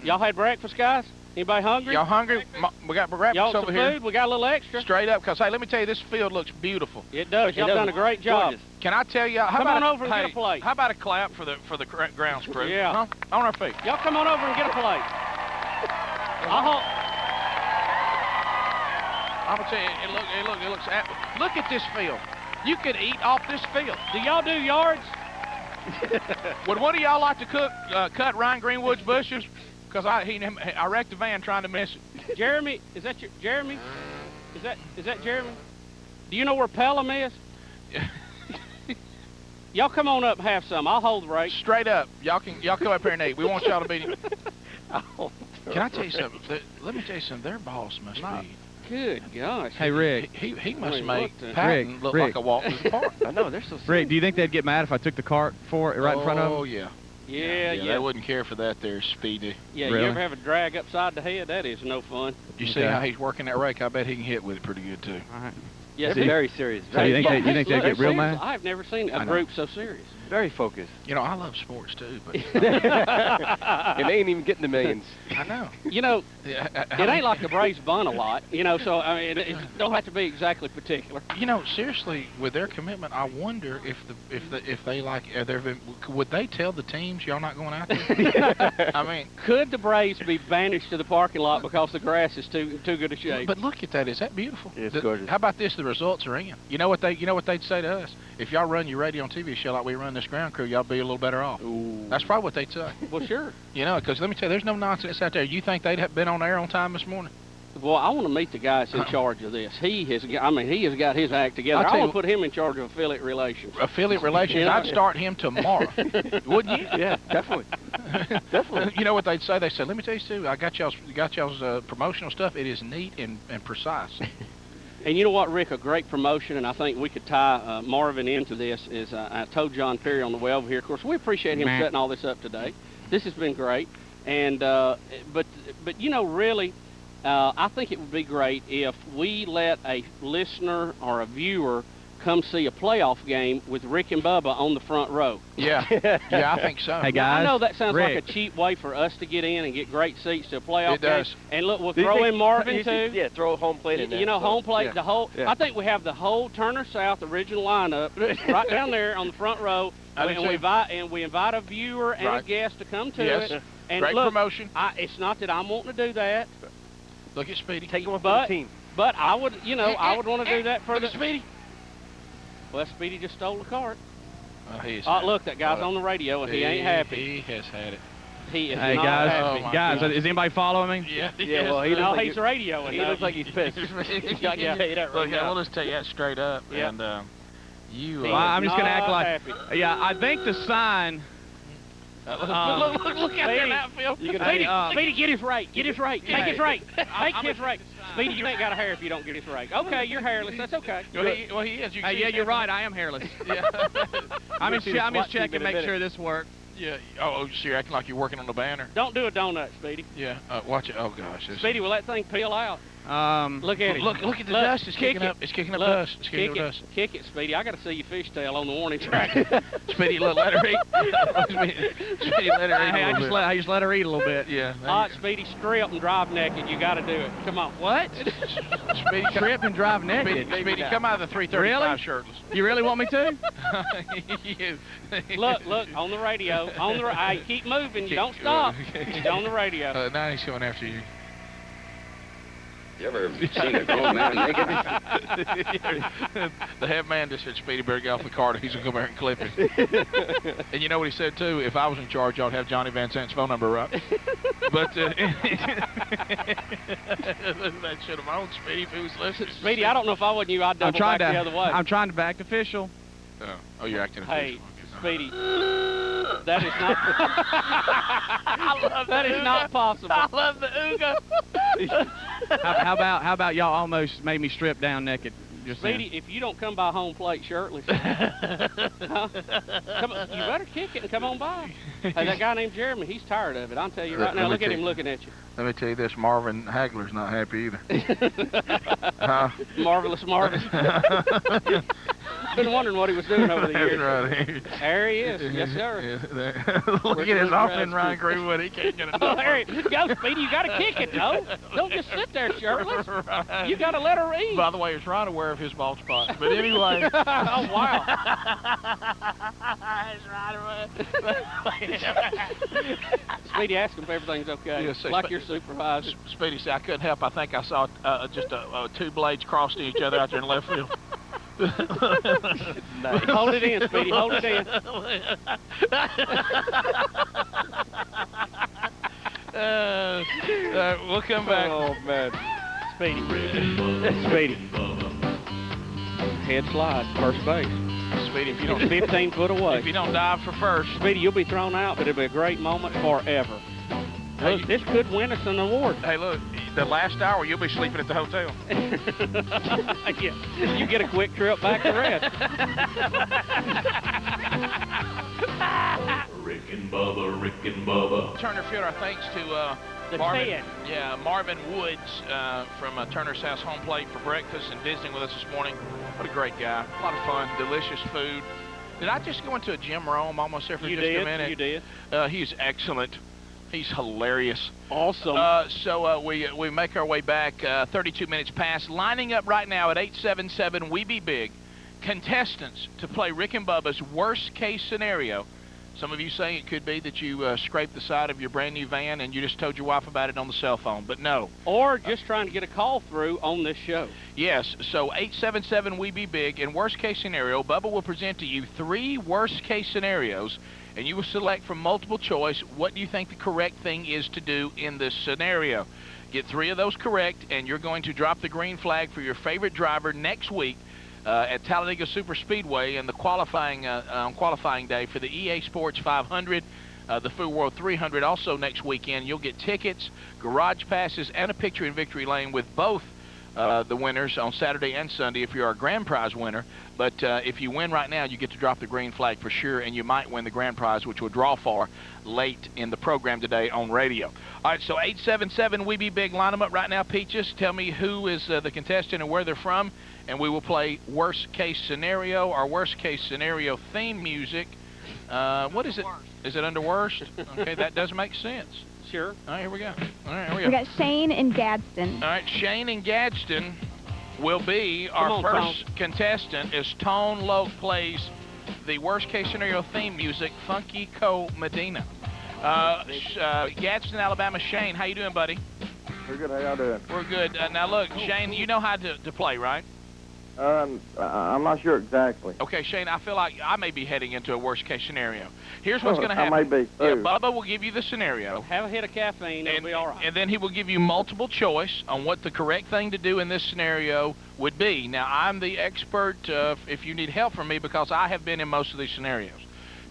[SPEAKER 2] Y'all had breakfast, guys? Anybody hungry?
[SPEAKER 1] Y'all hungry? We got breakfast
[SPEAKER 2] Y'all
[SPEAKER 1] over
[SPEAKER 2] some
[SPEAKER 1] here.
[SPEAKER 2] food? We got a little extra.
[SPEAKER 1] Straight up, because, hey, let me tell you, this field looks beautiful.
[SPEAKER 2] It does. Y'all done a great job.
[SPEAKER 9] Gorgeous.
[SPEAKER 1] Can I tell y'all?
[SPEAKER 2] Come on over and get a plate.
[SPEAKER 1] How about a clap for the grounds crew?
[SPEAKER 2] Yeah.
[SPEAKER 1] Huh? On our feet.
[SPEAKER 2] Y'all come on over and get a plate.
[SPEAKER 1] I'm gonna tell you, it looks. Look at this field. You could eat off this field.
[SPEAKER 2] Do y'all do yards?
[SPEAKER 1] Would one of y'all like to cut Ryan Greenwood's bushes? Because I wrecked the van trying to miss it.
[SPEAKER 2] Jeremy, is that your Jeremy? Is that Jeremy? Do you know where Pelham is? Y'all come on up and have some. I'll hold the rake.
[SPEAKER 1] Straight up. Y'all come up here and eat. We want y'all to be. Can I tell you something? Let me tell you something. Their boss must be.
[SPEAKER 2] Good gosh.
[SPEAKER 6] Hey, Rick.
[SPEAKER 1] He must make
[SPEAKER 6] Rick,
[SPEAKER 1] Patton look like a walk to the park.
[SPEAKER 9] I know, they're so serious.
[SPEAKER 6] Rick, do you think they'd get mad if I took the cart for it right in front of them?
[SPEAKER 1] Oh, yeah.
[SPEAKER 2] Yeah.
[SPEAKER 1] They wouldn't care for that there, Speedy.
[SPEAKER 2] Yeah,
[SPEAKER 6] Really?
[SPEAKER 2] you ever have a drag upside the head? That is no fun.
[SPEAKER 1] You see how he's working that rake? I bet he can hit with it pretty good, too.
[SPEAKER 6] All right.
[SPEAKER 2] Yes,
[SPEAKER 9] They're very serious.
[SPEAKER 6] So you think they'd get real
[SPEAKER 2] serious.
[SPEAKER 6] mad?
[SPEAKER 2] I've never seen a group so serious.
[SPEAKER 9] Very focused.
[SPEAKER 1] You know, I love sports, too. But
[SPEAKER 9] And they ain't even getting the millions.
[SPEAKER 1] I know.
[SPEAKER 2] You know, it ain't like the Braves bunt a lot. You know, so I mean, it don't have to be exactly particular.
[SPEAKER 1] You know, seriously, with their commitment, I wonder if they like would they tell the teams y'all not going out there? I mean,
[SPEAKER 2] could the Braves be banished to the parking lot because the grass is too good a shape?
[SPEAKER 1] But look at that. Is that beautiful?
[SPEAKER 9] It's gorgeous.
[SPEAKER 1] How about this? The results are in. You know what they'd say to us? If y'all run your radio and TV show like we run this ground crew, y'all be a little better off.
[SPEAKER 2] Ooh.
[SPEAKER 1] That's probably what they'd say.
[SPEAKER 2] Well, sure.
[SPEAKER 1] You know, because let me tell you, there's no nonsense out there. You think they'd have been on air on time this morning?
[SPEAKER 2] Well, I want to meet the guy that's in charge of this. He has got his act together. I want to put him in charge of affiliate relations.
[SPEAKER 1] Affiliate relations? Yeah. I'd start him tomorrow. Wouldn't you?
[SPEAKER 9] Yeah, definitely. Definitely.
[SPEAKER 1] You know what they'd say? They said, let me tell you, Stu, I got y'all's promotional stuff. It is neat and precise.
[SPEAKER 2] And you know what, Rick, a great promotion, and I think we could tie Marvin into this, is I told John Perry on the way over here. Of course, we appreciate him setting all this up today. This has been great. And but you know, really, I think it would be great if we let a listener or a viewer come see a playoff game with Rick and Bubba on the front row.
[SPEAKER 1] Yeah, yeah, I think so.
[SPEAKER 6] Hey, guys,
[SPEAKER 2] now, I know that sounds
[SPEAKER 6] Rick.
[SPEAKER 2] like a cheap way for us to get in and get great seats to a playoff
[SPEAKER 1] It does.
[SPEAKER 2] game. And look, we'll throw in Marvin, too.
[SPEAKER 9] Yeah, throw a home plate in there.
[SPEAKER 2] You know, home plate,
[SPEAKER 9] yeah.
[SPEAKER 2] the whole.
[SPEAKER 9] Yeah.
[SPEAKER 2] I think we have the whole Turner South original lineup right down there on the front row. And we invite a viewer and a guest to come to it. And
[SPEAKER 1] great
[SPEAKER 2] look,
[SPEAKER 1] promotion.
[SPEAKER 2] It's not that I'm wanting to do that.
[SPEAKER 1] Look at Speedy.
[SPEAKER 9] Take one for the team.
[SPEAKER 2] But I would, you know, I would want to do that for the
[SPEAKER 1] Speedy.
[SPEAKER 2] Well, Speedy just stole the cart.
[SPEAKER 1] Oh,
[SPEAKER 2] look, that guy's on the radio, and he ain't happy.
[SPEAKER 1] He has had it.
[SPEAKER 2] He is
[SPEAKER 6] Hey,
[SPEAKER 2] not
[SPEAKER 6] guys,
[SPEAKER 2] happy.
[SPEAKER 6] guys, is anybody following me?
[SPEAKER 1] Yeah,
[SPEAKER 9] yeah. Well,
[SPEAKER 2] he's radioing.
[SPEAKER 9] He looks like he's pissed.
[SPEAKER 2] I can tell you that right now.
[SPEAKER 1] We'll just tell you that straight up.
[SPEAKER 2] Yeah.
[SPEAKER 1] And you.
[SPEAKER 6] Well, I'm just gonna act like.
[SPEAKER 2] happy.
[SPEAKER 6] Yeah, I think the sign.
[SPEAKER 2] Look out there in that field. Speedy, get his rake. Get his rake. Take his rake. Take his rake. Speedy, you ain't got a hair if you don't get his rake. Okay, you're hairless. That's okay.
[SPEAKER 1] Well, he is.
[SPEAKER 6] Hey, yeah, you're right. I am hairless.
[SPEAKER 1] Yeah.
[SPEAKER 6] I'm just checking, make sure this works.
[SPEAKER 1] Yeah. Oh, so you're acting like you're working on the banner.
[SPEAKER 2] Don't do a donut, Speedy.
[SPEAKER 1] Yeah. Watch it. Oh gosh.
[SPEAKER 2] Speedy, will that thing peel out?
[SPEAKER 6] Look
[SPEAKER 2] at it.
[SPEAKER 1] Look at the dust. It's kicking up. It's kicking up dust. It's kicking up dust.
[SPEAKER 2] Kick it, Speedy. I got to see your fishtail on the warning track.
[SPEAKER 1] Speedy, let her eat. Speedy, let her eat.
[SPEAKER 6] Hey, I just let her eat a little bit.
[SPEAKER 1] Yeah.
[SPEAKER 2] All right, Speedy, strip and drive naked. You got to do it. Come on.
[SPEAKER 6] What?
[SPEAKER 1] Speedy,
[SPEAKER 6] strip and drive naked.
[SPEAKER 1] Speedy, come out of the 335
[SPEAKER 6] really?
[SPEAKER 1] shirtless.
[SPEAKER 6] You really want me to?
[SPEAKER 2] Look, on the radio. Hey, keep moving. Don't stop. He's on the radio.
[SPEAKER 1] Now he's going after you.
[SPEAKER 12] You ever seen a grown man naked?
[SPEAKER 1] The head man just said, Speedy, better get off the cart. He's going to come here and clip him. And you know what he said, too? If I was in charge, I'd have Johnny Van Zant's phone number, right? But that should have known, Speedy, if he was listening.
[SPEAKER 2] Speedy, I don't know if I wasn't you, I'd double back the other way.
[SPEAKER 10] I'm trying to act official.
[SPEAKER 1] Oh, you're acting official.
[SPEAKER 2] Hey, Speedy, that is not. That is not possible.
[SPEAKER 1] I love the ooga.
[SPEAKER 10] How about y'all almost made me strip down naked? Just
[SPEAKER 2] Speedy, if you don't come by home plate shirtless, huh? Come on, you better kick it and come on by. Hey, that guy named Jeremy, he's tired of it. I'll tell you right now. Look at him looking at you.
[SPEAKER 1] Let me tell you this, Marvin Hagler's not happy either.
[SPEAKER 2] Marvelous Marvin. Been wondering what he was doing over the years.
[SPEAKER 1] Right.
[SPEAKER 2] There he is. Yes, sir.
[SPEAKER 1] Look at his offering Ryan Greenwood. He can't get it.
[SPEAKER 2] Oh, there he go, Speedy. You got to kick it, though. Don't just sit there shirtless.
[SPEAKER 1] Right.
[SPEAKER 2] You got to let her eat.
[SPEAKER 1] By the way, he's right aware of his bald spot. But anyway.
[SPEAKER 2] Oh, wow.
[SPEAKER 1] He's right aware.
[SPEAKER 2] Speedy, ask him if everything's okay.
[SPEAKER 1] Yes,
[SPEAKER 2] like your supervisor.
[SPEAKER 1] Speedy said, I couldn't help. I think I saw just two blades crossing each other out there in left field.
[SPEAKER 2] Nice. Hold it in, Speedy. Hold it in.
[SPEAKER 1] We'll come back.
[SPEAKER 2] Oh, man. Speedy. Speedy. Head slide, first base.
[SPEAKER 1] Speedy, if you don't
[SPEAKER 2] 15 foot away.
[SPEAKER 1] If you don't dive for first.
[SPEAKER 2] Speedy, you'll be thrown out, but it'll be a great moment forever. Look, this could win us an award.
[SPEAKER 1] Hey, look, the last hour you'll be sleeping at the hotel.
[SPEAKER 2] Yeah. You get a quick trip back to rest.
[SPEAKER 5] Rick and Bubba.
[SPEAKER 1] Turner Field, our thanks to
[SPEAKER 2] The
[SPEAKER 1] Marvin,
[SPEAKER 2] Ted.
[SPEAKER 1] yeah, Marvin Woods from Turner's House Home Plate for breakfast and visiting with us this morning. What a great guy. A lot of fun, delicious food. Did I just go into a Jim Rome almost there for just a minute?
[SPEAKER 2] You did.
[SPEAKER 1] He's excellent. He's hilarious.
[SPEAKER 2] Awesome.
[SPEAKER 1] So we make our way back 32 minutes past. Lining up right now at 877 We Be Big. Contestants to play Rick and Bubba's worst case scenario. Some of you saying it could be that you scraped the side of your brand new van and you just told your wife about it on the cell phone, but no.
[SPEAKER 2] Or just trying to get a call through on this show.
[SPEAKER 1] Yes, so 877 We Be Big. In worst case scenario, Bubba will present to you 3 worst case scenarios, and you will select from multiple choice what you think the correct thing is to do in this scenario. Get 3 of those correct, and you're going to drop the green flag for your favorite driver next week at Talladega Super Speedway and the qualifying day for the EA Sports 500, the Food World 300. Also next weekend, you'll get tickets, garage passes, and a picture in Victory Lane with both the winners on Saturday and Sunday if you're a grand prize winner. But if you win right now, you get to drop the green flag for sure, and you might win the grand prize, which we'll draw for late in the program today on radio. All right, so 877 We Be Big. Line them up right now, Peaches. Tell me who is the contestant and where they're from, and we will play worst case scenario, our worst case scenario theme music. What is it? Is it under worst? Okay, that does make sense.
[SPEAKER 2] Sure.
[SPEAKER 1] All right, here we go. All right, here we go.
[SPEAKER 13] We got Shane in Gadsden.
[SPEAKER 1] All right, Shane in Gadsden will be our first contestant as Tone Loc plays the worst case scenario theme music, Funky Co Medina. Gadsden, Alabama. Shane, how you doing, buddy?
[SPEAKER 14] We're good. How y'all doing?
[SPEAKER 1] We're good. Now look, Shane, you know how to play, right?
[SPEAKER 14] I'm not sure exactly.
[SPEAKER 1] Okay, Shane, I feel like I may be heading into a worst case scenario. Here's what's going to happen.
[SPEAKER 14] I may be, too.
[SPEAKER 1] Bubba will give you the scenario.
[SPEAKER 2] Have a hit of caffeine, it'll be all right.
[SPEAKER 1] And then he will give you multiple choice on what the correct thing to do in this scenario would be. Now, I'm the expert if you need help from me because I have been in most of these scenarios.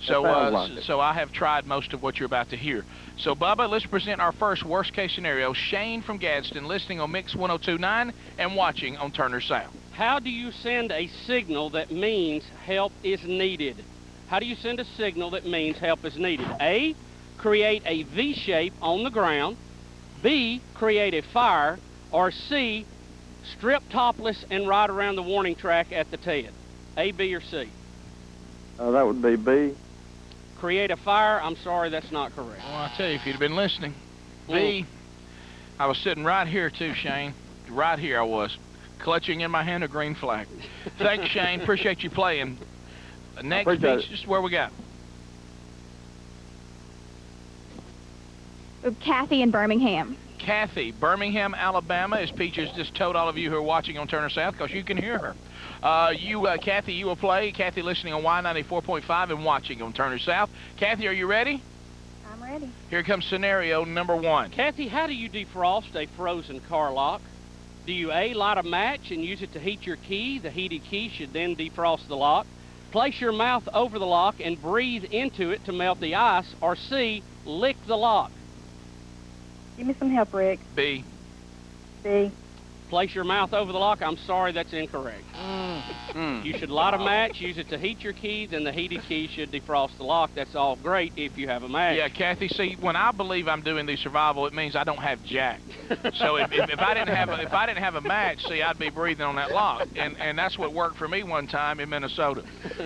[SPEAKER 1] So, so I have tried most of what you're about to hear. So, Bubba, let's present our first worst case scenario. Shane from Gadsden, listening on Mix 102.9 and watching on Turner Sound.
[SPEAKER 2] How do you send a signal that means help is needed? How do you send a signal that means help is needed? A, create a V shape on the ground. B, create a fire. Or C, strip topless and ride around the warning track at the TED. A, B, or C?
[SPEAKER 14] That would be B.
[SPEAKER 2] Create a fire? I'm sorry, that's not correct.
[SPEAKER 1] Well, I tell you, if you'd have been listening. B, I was sitting right here too, Shane. Right here I was, clutching in my hand a green flag. Thanks, Shane. Appreciate you playing. Next piece, just where we got.
[SPEAKER 13] Kathy in Birmingham.
[SPEAKER 1] Kathy, Birmingham, Alabama, as Peaches just told all of you who are watching on Turner South, because you can hear her. Kathy, you will play. Kathy listening on Y94.5 and watching on Turner South. Kathy, are you ready?
[SPEAKER 13] I'm ready.
[SPEAKER 1] Here comes scenario number 1.
[SPEAKER 2] Kathy, how do you defrost a frozen car lock? Do you A, light a match and use it to heat your key? The heated key should then defrost the lock. Place your mouth over the lock and breathe into it to melt the ice. Or C, lick the lock.
[SPEAKER 13] Give me some help, Rick.
[SPEAKER 1] B.
[SPEAKER 13] B.
[SPEAKER 2] Place your mouth over the lock. I'm sorry, that's incorrect. You should light a match, use it to heat your key, then the heated key should defrost the lock. That's all great if you have a match.
[SPEAKER 1] Yeah, Kathy, see, when I believe I'm doing the survival, it means I don't have jack. So if I didn't have a match, see, I'd be breathing on that lock. And that's what worked for me one time in Minnesota.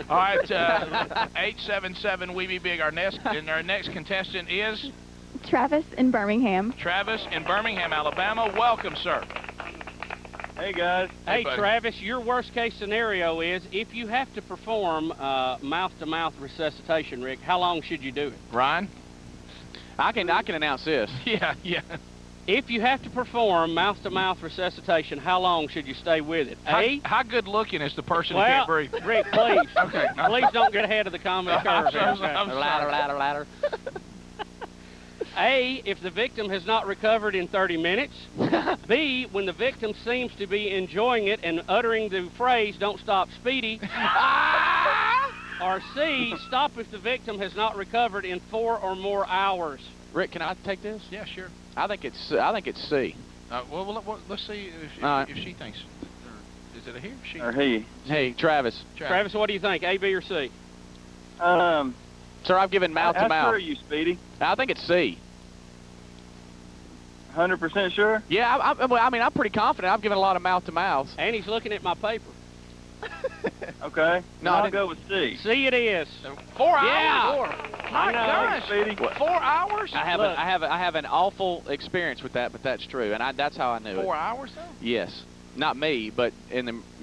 [SPEAKER 1] All right, 877 We Be Big. Our next contestant is
[SPEAKER 13] Travis in Birmingham.
[SPEAKER 1] Travis in Birmingham, Alabama. Welcome, sir.
[SPEAKER 14] Hey, guys.
[SPEAKER 2] Hey,
[SPEAKER 1] buddy.
[SPEAKER 2] Travis, your worst case scenario is if you have to perform mouth-to-mouth resuscitation, Rick, how long should you do it?
[SPEAKER 1] Ryan?
[SPEAKER 4] I can announce this.
[SPEAKER 1] Yeah.
[SPEAKER 2] If you have to perform mouth-to-mouth resuscitation, how long should you stay with it?
[SPEAKER 1] How good looking is the person who
[SPEAKER 2] well,
[SPEAKER 1] can't breathe?
[SPEAKER 2] Rick, please.
[SPEAKER 1] Okay.
[SPEAKER 2] Please don't get ahead of the comedy curve.
[SPEAKER 4] Ladder.
[SPEAKER 2] A, if the victim has not recovered in 30 minutes. B, when the victim seems to be enjoying it and uttering the phrase, "Don't stop, Speedy." Or C, stop if the victim has not recovered in 4 or more hours.
[SPEAKER 4] Rick, can I take this?
[SPEAKER 1] Yeah, sure.
[SPEAKER 4] I think it's C.
[SPEAKER 1] Let's see if she thinks. Is it a he or she?
[SPEAKER 14] Or he.
[SPEAKER 4] Hey, Travis.
[SPEAKER 2] Travis, what do you think? A, B, or C?
[SPEAKER 4] Sir, I've given mouth to
[SPEAKER 14] How
[SPEAKER 4] mouth.
[SPEAKER 14] sure are you, Speedy?
[SPEAKER 4] I think it's C.
[SPEAKER 14] 100% sure?
[SPEAKER 4] Yeah, I'm pretty confident. I've given a lot of mouth to mouth.
[SPEAKER 2] And he's looking at my paper.
[SPEAKER 14] Okay.
[SPEAKER 4] No,
[SPEAKER 14] I'll go with C.
[SPEAKER 2] C it is.
[SPEAKER 1] 4 hours?
[SPEAKER 2] Yeah.
[SPEAKER 1] My gosh.
[SPEAKER 14] Speedy.
[SPEAKER 1] 4 hours?
[SPEAKER 4] I have an awful experience with that, but that's true, and that's how I knew it.
[SPEAKER 1] 4 hours, though?
[SPEAKER 4] Yes, not me, but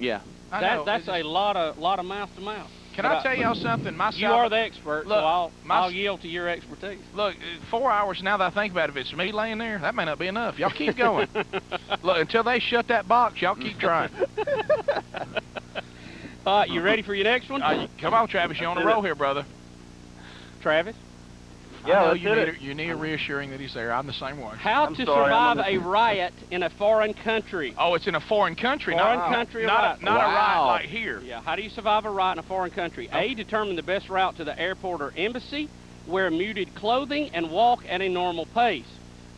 [SPEAKER 4] yeah.
[SPEAKER 2] That's a lot of mouth to mouth.
[SPEAKER 1] Can I tell y'all something?
[SPEAKER 2] You are the expert,
[SPEAKER 1] Look,
[SPEAKER 2] so I'll yield to your expertise.
[SPEAKER 1] Look, 4 hours, now that I think about it, if it's me laying there, that may not be enough. Y'all keep going. Look, until they shut that box, y'all keep trying.
[SPEAKER 2] You ready for your next one?
[SPEAKER 1] Come on, Travis, you're on a roll here, brother.
[SPEAKER 2] Travis?
[SPEAKER 14] Yeah,
[SPEAKER 1] I know
[SPEAKER 14] let's
[SPEAKER 1] you need reassuring that he's there. I'm the same way.
[SPEAKER 2] How to survive a riot in a foreign country?
[SPEAKER 1] Oh, it's in a foreign country.
[SPEAKER 2] Foreign country
[SPEAKER 1] not
[SPEAKER 2] riot.
[SPEAKER 1] a riot like here.
[SPEAKER 2] Yeah, how do you survive a riot in a foreign country? A, determine the best route to the airport or embassy, wear muted clothing, and walk at a normal pace.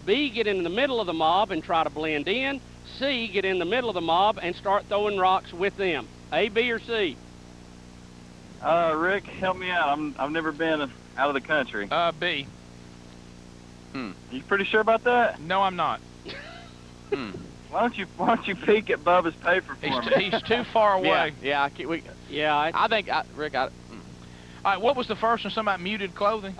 [SPEAKER 2] B, get in the middle of the mob and try to blend in. C, get in the middle of the mob and start throwing rocks with them. A, B, or C?
[SPEAKER 14] Rick, help me out. I've never been out of the country.
[SPEAKER 1] B.
[SPEAKER 14] You pretty sure about that?
[SPEAKER 1] No, I'm not.
[SPEAKER 14] Why don't you peek at Bubba's paper for me?
[SPEAKER 1] He's too far away.
[SPEAKER 4] I think Rick.
[SPEAKER 1] All right, what was the first one? Something about muted clothing?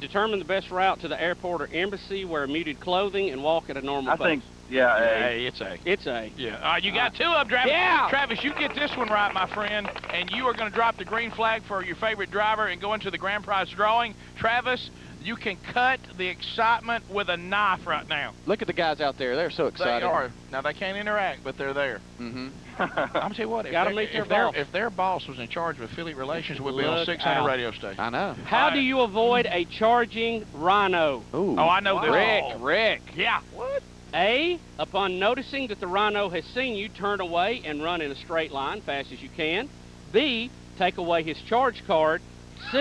[SPEAKER 2] Determine the best route to the airport or embassy, wear muted clothing, and walk at a normal pace.
[SPEAKER 1] It's A.
[SPEAKER 2] It's A.
[SPEAKER 1] Yeah. All right, you got 2 of them, Travis.
[SPEAKER 2] Yeah.
[SPEAKER 1] Travis, you get this one right, my friend, and you are going to drop the green flag for your favorite driver and go into the grand prize drawing. Travis, you can cut the excitement with a knife right now.
[SPEAKER 4] Look at the guys out there. They're so excited.
[SPEAKER 1] They are. Now, they can't interact, but they're there.
[SPEAKER 4] Mm-hmm.
[SPEAKER 1] I'm going to tell you what. If their boss was in charge of affiliate relations, we'd be on 600 radio stations.
[SPEAKER 4] I know.
[SPEAKER 2] How do you avoid a charging rhino?
[SPEAKER 4] Ooh.
[SPEAKER 1] Oh, I know this.
[SPEAKER 4] Rick.
[SPEAKER 1] Yeah. What?
[SPEAKER 2] A, upon noticing that the rhino has seen you, turn away and run in a straight line fast as you can. B, take away his charge card. C,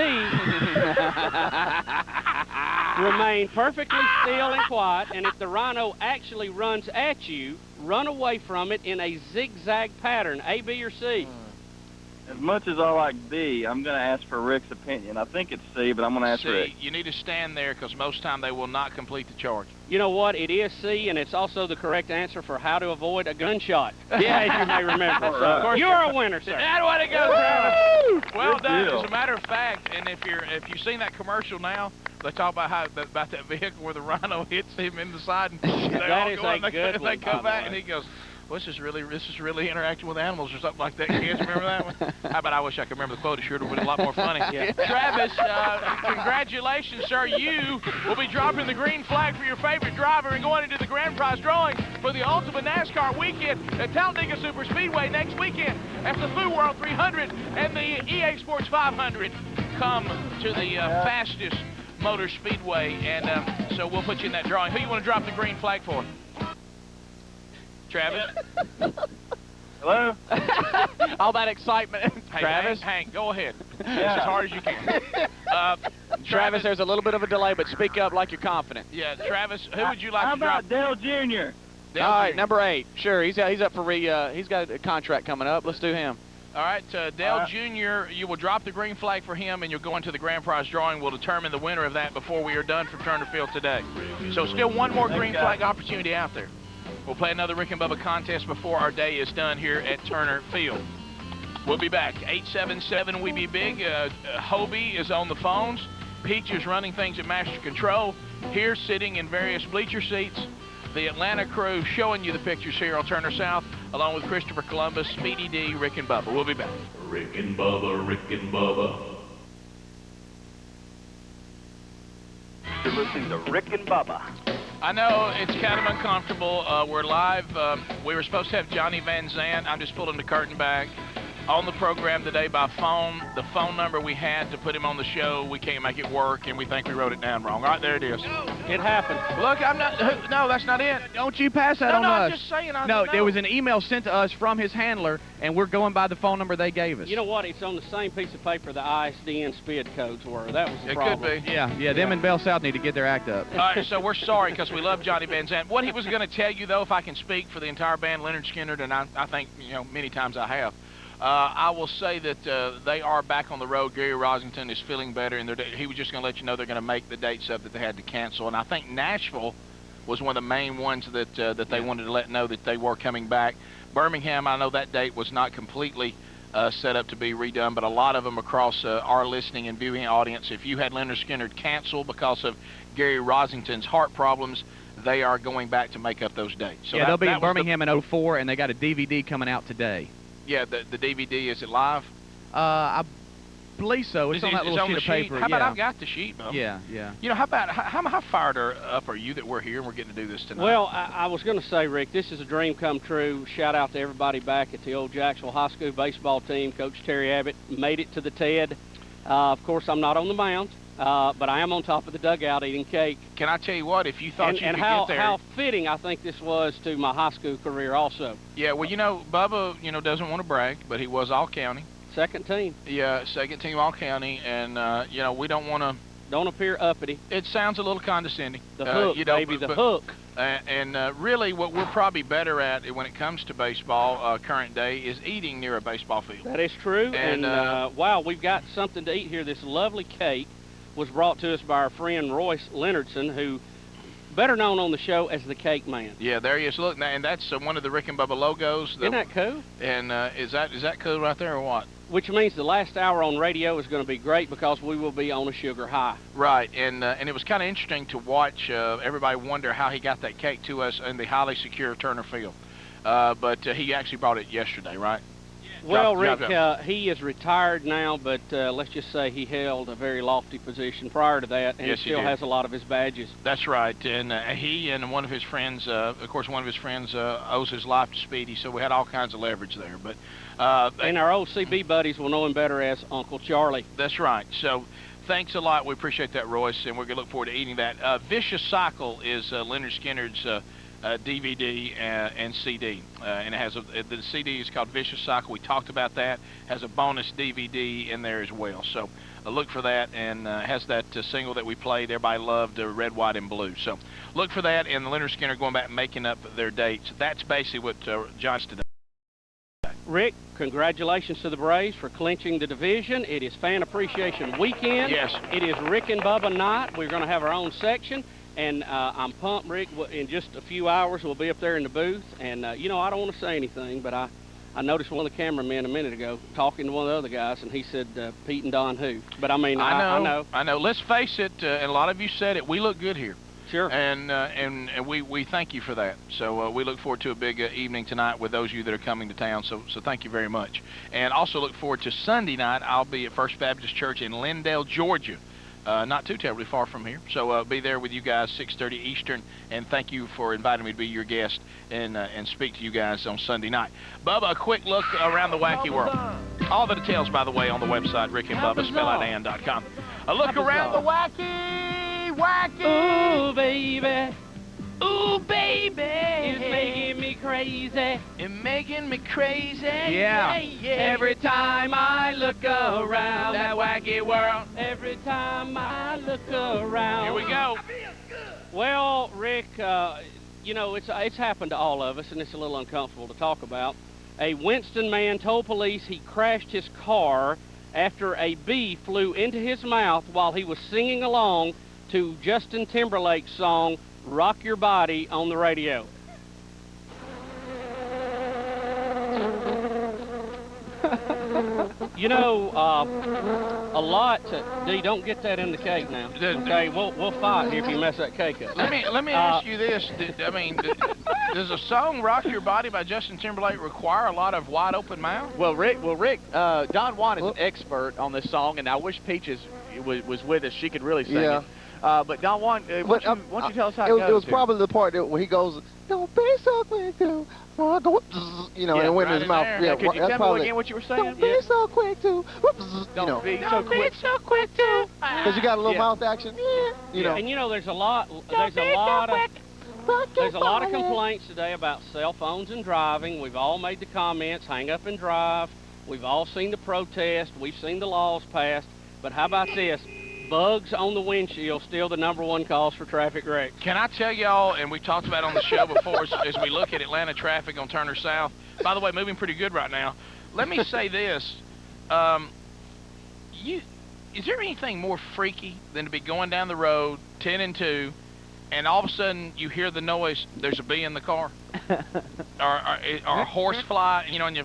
[SPEAKER 2] remain perfectly still and quiet, and if the rhino actually runs at you, run away from it in a zigzag pattern. A, B, or C?
[SPEAKER 14] As much as I like B, I'm going to ask for Rick's opinion. I think it's C, but I'm going to ask Rick.
[SPEAKER 1] You need to stand there because most time they will not complete the charge.
[SPEAKER 2] You know what? It is C, and it's also the correct answer for how to avoid a gunshot. Yeah, you may remember. So, you're a winner, sir.
[SPEAKER 1] That's what it goes, Travis. Well done.
[SPEAKER 14] deal.
[SPEAKER 1] As a matter of fact, and if you've seen that commercial now, they talk about that vehicle where the rhino hits him in the side, and they
[SPEAKER 2] That
[SPEAKER 1] all
[SPEAKER 2] is
[SPEAKER 1] go
[SPEAKER 2] a
[SPEAKER 1] and
[SPEAKER 2] good
[SPEAKER 1] they
[SPEAKER 2] one,
[SPEAKER 1] come
[SPEAKER 2] by
[SPEAKER 1] back,
[SPEAKER 2] the
[SPEAKER 1] and
[SPEAKER 2] way.
[SPEAKER 1] he goes, Well, this is really interacting with animals or something like that. Kids, remember that one? How about I wish I could remember the quote. It sure would have been a lot more funny.
[SPEAKER 2] Yeah.
[SPEAKER 1] Travis, congratulations, sir. You will be dropping the green flag for your favorite driver and going into the grand prize drawing for the Ultimate NASCAR weekend at Talladega Superspeedway next weekend at the Foo World 300 and the EA Sports 500. Come to the fastest motor speedway, and so we'll put you in that drawing. Who you want to drop the green flag for? Travis?
[SPEAKER 14] Hello?
[SPEAKER 4] All that excitement.
[SPEAKER 1] Hey,
[SPEAKER 4] Travis?
[SPEAKER 1] Hank, go ahead.
[SPEAKER 14] Yeah.
[SPEAKER 1] As hard as you can.
[SPEAKER 4] Travis, there's a little bit of a delay, but speak up like you're confident.
[SPEAKER 1] Yeah, Travis, who would you like
[SPEAKER 14] How
[SPEAKER 1] to drop?
[SPEAKER 14] about Dale Jr.?
[SPEAKER 1] Dale
[SPEAKER 4] All right,
[SPEAKER 1] Jr.
[SPEAKER 4] number 8. Sure, he's up for he's got a contract coming up. Let's do him.
[SPEAKER 1] All right, Dale Jr., you will drop the green flag for him, and you'll go into the grand prize drawing. We'll determine the winner of that before we are done from Turner Field today. So still one more green flag opportunity out there. We'll play another Rick and Bubba contest before our day is done here at Turner Field. We'll be back. 877 We Be Big. Hobie is on the phones. Peach is running things at Master Control. Here, sitting in various bleacher seats, the Atlanta crew showing you the pictures here on Turner South, along with Christopher Columbus, Speedy D, Rick and Bubba. We'll be back.
[SPEAKER 5] Rick and Bubba, Rick and Bubba.
[SPEAKER 15] You're listening to Rick and Bubba.
[SPEAKER 1] I know it's kind of uncomfortable. We're live. We were supposed to have Johnny Van Zandt. I'm just pulling the curtain back. On the program today by phone, the phone number we had to put him on the show, we can't make it work, and we think we wrote it down wrong. All right, there it is.
[SPEAKER 2] It happened.
[SPEAKER 1] Look, I'm not. No, that's not it.
[SPEAKER 4] Don't you pass that on
[SPEAKER 1] No,
[SPEAKER 4] us.
[SPEAKER 1] I'm just saying.
[SPEAKER 4] No, there was an email sent to us from his handler, and we're going by the phone number they gave us.
[SPEAKER 2] You know what? It's on the same piece of paper the ISDN SPID codes were. That was the problem.
[SPEAKER 1] It could be.
[SPEAKER 4] Yeah, them and Bell South need to get their act up.
[SPEAKER 1] All right, so we're sorry because we love Johnny Van Zandt. What he was going to tell you, though, if I can speak for the entire band, Leonard Skinner, and I think, many times I have, I will say that they are back on the road. Gary Rosington is feeling better, and he was just going to let you know they're going to make the dates up that they had to cancel. And I think Nashville was one of the main ones that they wanted to let know that they were coming back. Birmingham, I know that date was not completely set up to be redone, but a lot of them across our listening and viewing audience, if you had Leonard Skinner cancel because of Gary Rosington's heart problems, they are going back to make up those dates. So
[SPEAKER 4] they'll be in Birmingham in 04, and they got a DVD coming out today.
[SPEAKER 1] Yeah, the DVD, is it live?
[SPEAKER 4] I believe so. It's on that little sheet of paper.
[SPEAKER 1] How about I've got the sheet, Bubba?
[SPEAKER 4] Yeah.
[SPEAKER 1] How fired up are you that we're here and we're getting to do this tonight?
[SPEAKER 2] Well, I was going to say, Rick, this is a dream come true. Shout out to everybody back at the old Jacksonville High School baseball team. Coach Terry Abbott made it to the TED. Of course, I'm not on the mound, but I am on top of the dugout eating cake.
[SPEAKER 1] Can I tell you what? If you thought you could
[SPEAKER 2] get
[SPEAKER 1] there,
[SPEAKER 2] how fitting I think this was to my high school career also.
[SPEAKER 1] Yeah, well, Bubba, doesn't want to brag, but he was all county.
[SPEAKER 2] Second team.
[SPEAKER 1] Yeah, second team all county, and we don't want to.
[SPEAKER 2] Don't appear uppity.
[SPEAKER 1] It sounds a little condescending.
[SPEAKER 2] The hook, baby, the hook.
[SPEAKER 1] And really, what we're probably better at when it comes to baseball, current day, is eating near a baseball field.
[SPEAKER 2] That is true. And wow, we've got something to eat here. This lovely cake was brought to us by our friend Royce Leonardson, who better known on the show as the Cake Man.
[SPEAKER 1] Yeah, there he is. Look, and that's one of the Rick and Bubba logos.
[SPEAKER 2] Isn't that cool?
[SPEAKER 1] And is that cool right there or what?
[SPEAKER 2] Which means the last hour on radio is going to be great because we will be on a sugar high.
[SPEAKER 1] Right, and it was kind of interesting to watch everybody wonder how he got that cake to us in the highly secure Turner Field. But he actually brought it yesterday, right?
[SPEAKER 2] Well, Rick, he is retired now, but let's just say he held a very lofty position prior to that, and
[SPEAKER 1] yes,
[SPEAKER 2] he still has a lot of his badges.
[SPEAKER 1] That's right, and he and one of his friends, of course, owes his life to Speedy, so we had all kinds of leverage there. But
[SPEAKER 2] and our old CB buddies will know him better as Uncle Charlie.
[SPEAKER 1] That's right. So thanks a lot. We appreciate that, Royce, and we're going to look forward to eating that. Vicious Cycle is Leonard Skinner's DVD and CD, and it has the CD is called Vicious Cycle. We talked about that. Has a bonus DVD in there as well. So look for that, and has that single that we played. Everybody loved Red, White, and Blue. So look for that, and the Leonard Skinner going back and making up their dates. That's basically what John's today.
[SPEAKER 2] Rick, congratulations to the Braves for clinching the division. It is Fan Appreciation Weekend.
[SPEAKER 1] Yes.
[SPEAKER 2] It is Rick and Bubba night. We're going to have our own section. And I'm pumped, Rick. In just a few hours, we'll be up there in the booth. And, I don't want to say anything, but I noticed one of the cameramen a minute ago talking to one of the other guys, and he said, Pete and Don who? But, I know.
[SPEAKER 1] Let's face it, and a lot of you said it, we look good here.
[SPEAKER 2] Sure.
[SPEAKER 1] And we thank you for that. So we look forward to a big evening tonight with those of you that are coming to town. So thank you very much. And also look forward to Sunday night. I'll be at First Baptist Church in Lindale, Georgia. Not too terribly far from here. So I'll be there with you guys 6:30 Eastern. And thank you for inviting me to be your guest and speak to you guys on Sunday night. Bubba, a quick look around the wacky world. All the details, by the way, on the website, rickandbubba.com. A look around the wacky.
[SPEAKER 2] Ooh, baby. Ooh, baby. It's making me crazy.
[SPEAKER 1] It's making me crazy.
[SPEAKER 2] Yeah. Every time I look around that wacky world. Every time I look around.
[SPEAKER 1] Here we go.
[SPEAKER 2] Well, Rick, you know, it's happened to all of us, and it's a little uncomfortable to talk about. A Winston man told police he crashed his car after a bee flew into his mouth while he was singing along to Justin Timberlake's song, Rock Your Body, on the radio. You know, a lot. D, don't get that in the cake now. Okay, we'll fight here if you mess that cake up.
[SPEAKER 1] Let me ask you this. Does a song "Rock Your Body" by Justin Timberlake require a lot of wide open mouth?
[SPEAKER 4] Well, Rick, Don Juan is an expert on this song, and I wish Peaches was with us. She could really sing it. But Don Juan, why don't you tell us how it goes?
[SPEAKER 16] It was probably the part where he goes, "Don't be so quick to," you know, and went in his mouth.
[SPEAKER 4] Yeah, could you tell me again what you were saying?
[SPEAKER 16] Don't be so quick to,
[SPEAKER 4] Don't be
[SPEAKER 2] so quick to.
[SPEAKER 16] Because you got a little mouth action. You know.
[SPEAKER 2] And you know, there's a lot of complaints today about cell phones and driving. We've all made the comments, hang up and drive. We've all seen the protest. We've seen the laws passed. But how about this? Bugs on the windshield still the #1 cause for traffic wrecks.
[SPEAKER 1] Can I tell y'all, and we talked about it on the show before, as we look at Atlanta traffic on Turner South, by the way, moving pretty good right now. Let me say this. Is there anything more freaky than to be going down the road, 10 and 2, and all of a sudden you hear the noise, there's a bee in the car? or a horse fly, you know, and you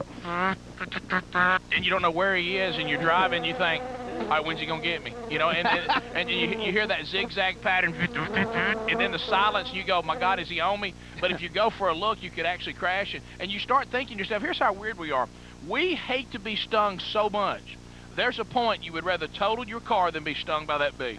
[SPEAKER 1] don't know where he is, and you're driving, you think, all right, when's he gonna get me? You know, and you hear that zigzag pattern, and then the silence, and you go, my God, is he on me? But if you go for a look, you could actually crash it. And you start thinking to yourself, here's how weird we are. We hate to be stung so much. There's a point you would rather total your car than be stung by that bee.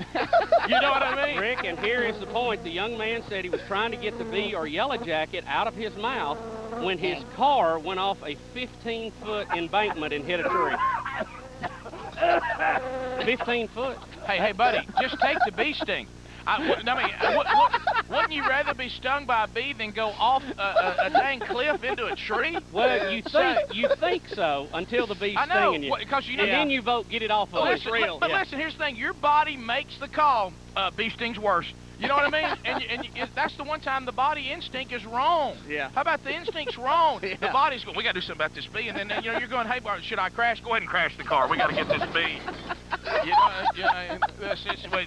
[SPEAKER 1] You know what I mean?
[SPEAKER 2] Rick, and here is the point. The young man said he was trying to get the bee or yellow jacket out of his mouth when his car went off a 15-foot embankment and hit a tree. 15 foot.
[SPEAKER 1] Hey, buddy, just take the bee sting. Wouldn't you rather be stung by a bee than go off a dang cliff into a tree?
[SPEAKER 2] Well, you think so until the bee's stinging you.
[SPEAKER 1] Because you
[SPEAKER 2] and then you vote get it off of it.
[SPEAKER 1] But listen, here's the thing. Your body makes the call. Bee sting's worse. You know what I mean? And that's the one time the body instinct is wrong.
[SPEAKER 4] Yeah.
[SPEAKER 1] How about the instinct's wrong?
[SPEAKER 4] Yeah.
[SPEAKER 1] The body's going, we got to do something about this bee. And then, you know, you're going, hey, should I crash? Go ahead and crash the car. We got to get this bee.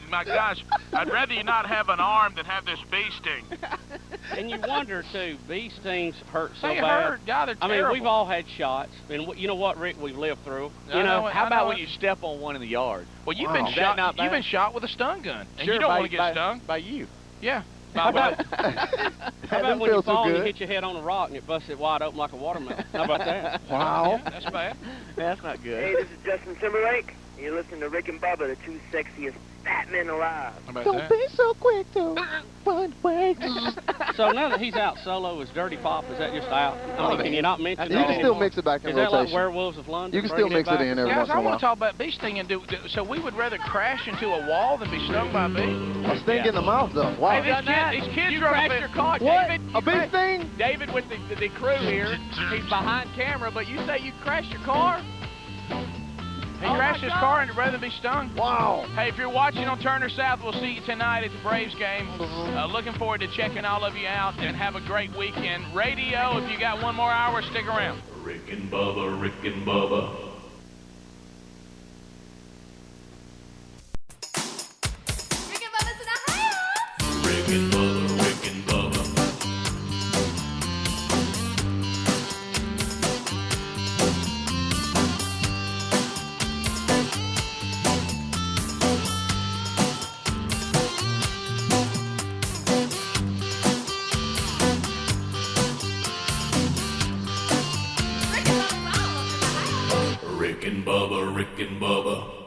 [SPEAKER 1] My gosh, I'd rather you not have an arm than have this bee sting.
[SPEAKER 2] And you wonder, too, bee stings hurt so
[SPEAKER 1] they
[SPEAKER 2] bad.
[SPEAKER 1] Hurt. God, they're
[SPEAKER 2] I
[SPEAKER 1] terrible.
[SPEAKER 2] mean, we've all had shots. And you know what, Rick, we've lived through.
[SPEAKER 4] How about when you step on one in the yard?
[SPEAKER 1] Well, you've been shot. You've been shot with a stun gun, and
[SPEAKER 4] sure,
[SPEAKER 1] you don't want to get stung
[SPEAKER 4] by you.
[SPEAKER 1] Yeah.
[SPEAKER 2] How about when you fall and you
[SPEAKER 16] good.
[SPEAKER 2] hit your head on a rock and it busts it wide open like a watermelon? How about that?
[SPEAKER 16] Wow.
[SPEAKER 1] Yeah, that's bad.
[SPEAKER 4] That's not good.
[SPEAKER 17] Hey, this is Justin Timberlake. You're listening to Rick and Bubba, the two sexiest fat men alive.
[SPEAKER 16] Don't be so quick to run away.
[SPEAKER 2] So now that he's out solo, is Dirty Pop, is that just out? I mean, can you not mention
[SPEAKER 16] You
[SPEAKER 2] that
[SPEAKER 16] can still mix it back in
[SPEAKER 2] Is
[SPEAKER 16] rotation.
[SPEAKER 2] that like Werewolves of London?
[SPEAKER 16] You can still mix it in every once in a
[SPEAKER 1] I want
[SPEAKER 16] while.
[SPEAKER 1] to talk about bee sting so we would rather crash into a wall than be stung by a bee.
[SPEAKER 16] A sting in the mouth, though. Wow.
[SPEAKER 1] Hey, these kids
[SPEAKER 4] you
[SPEAKER 1] are
[SPEAKER 4] crashed your car,
[SPEAKER 16] What?
[SPEAKER 4] David.
[SPEAKER 16] A bee sting?
[SPEAKER 4] David with the crew here. He's behind camera, but you say you crashed your car?
[SPEAKER 1] He crashed his car and rather than be stung.
[SPEAKER 16] Wow.
[SPEAKER 1] Hey, if you're watching on Turner South, we'll see you tonight at the Braves game. Looking forward to checking all of you out, and have a great weekend. Radio, if you got one more hour, stick around.
[SPEAKER 5] Rick and Bubba, Rick and Bubba.
[SPEAKER 3] Rick and Bubba's in Ohio.
[SPEAKER 5] Rick and Bubba, Rick and Bubba. and Bubba, Rick and Bubba.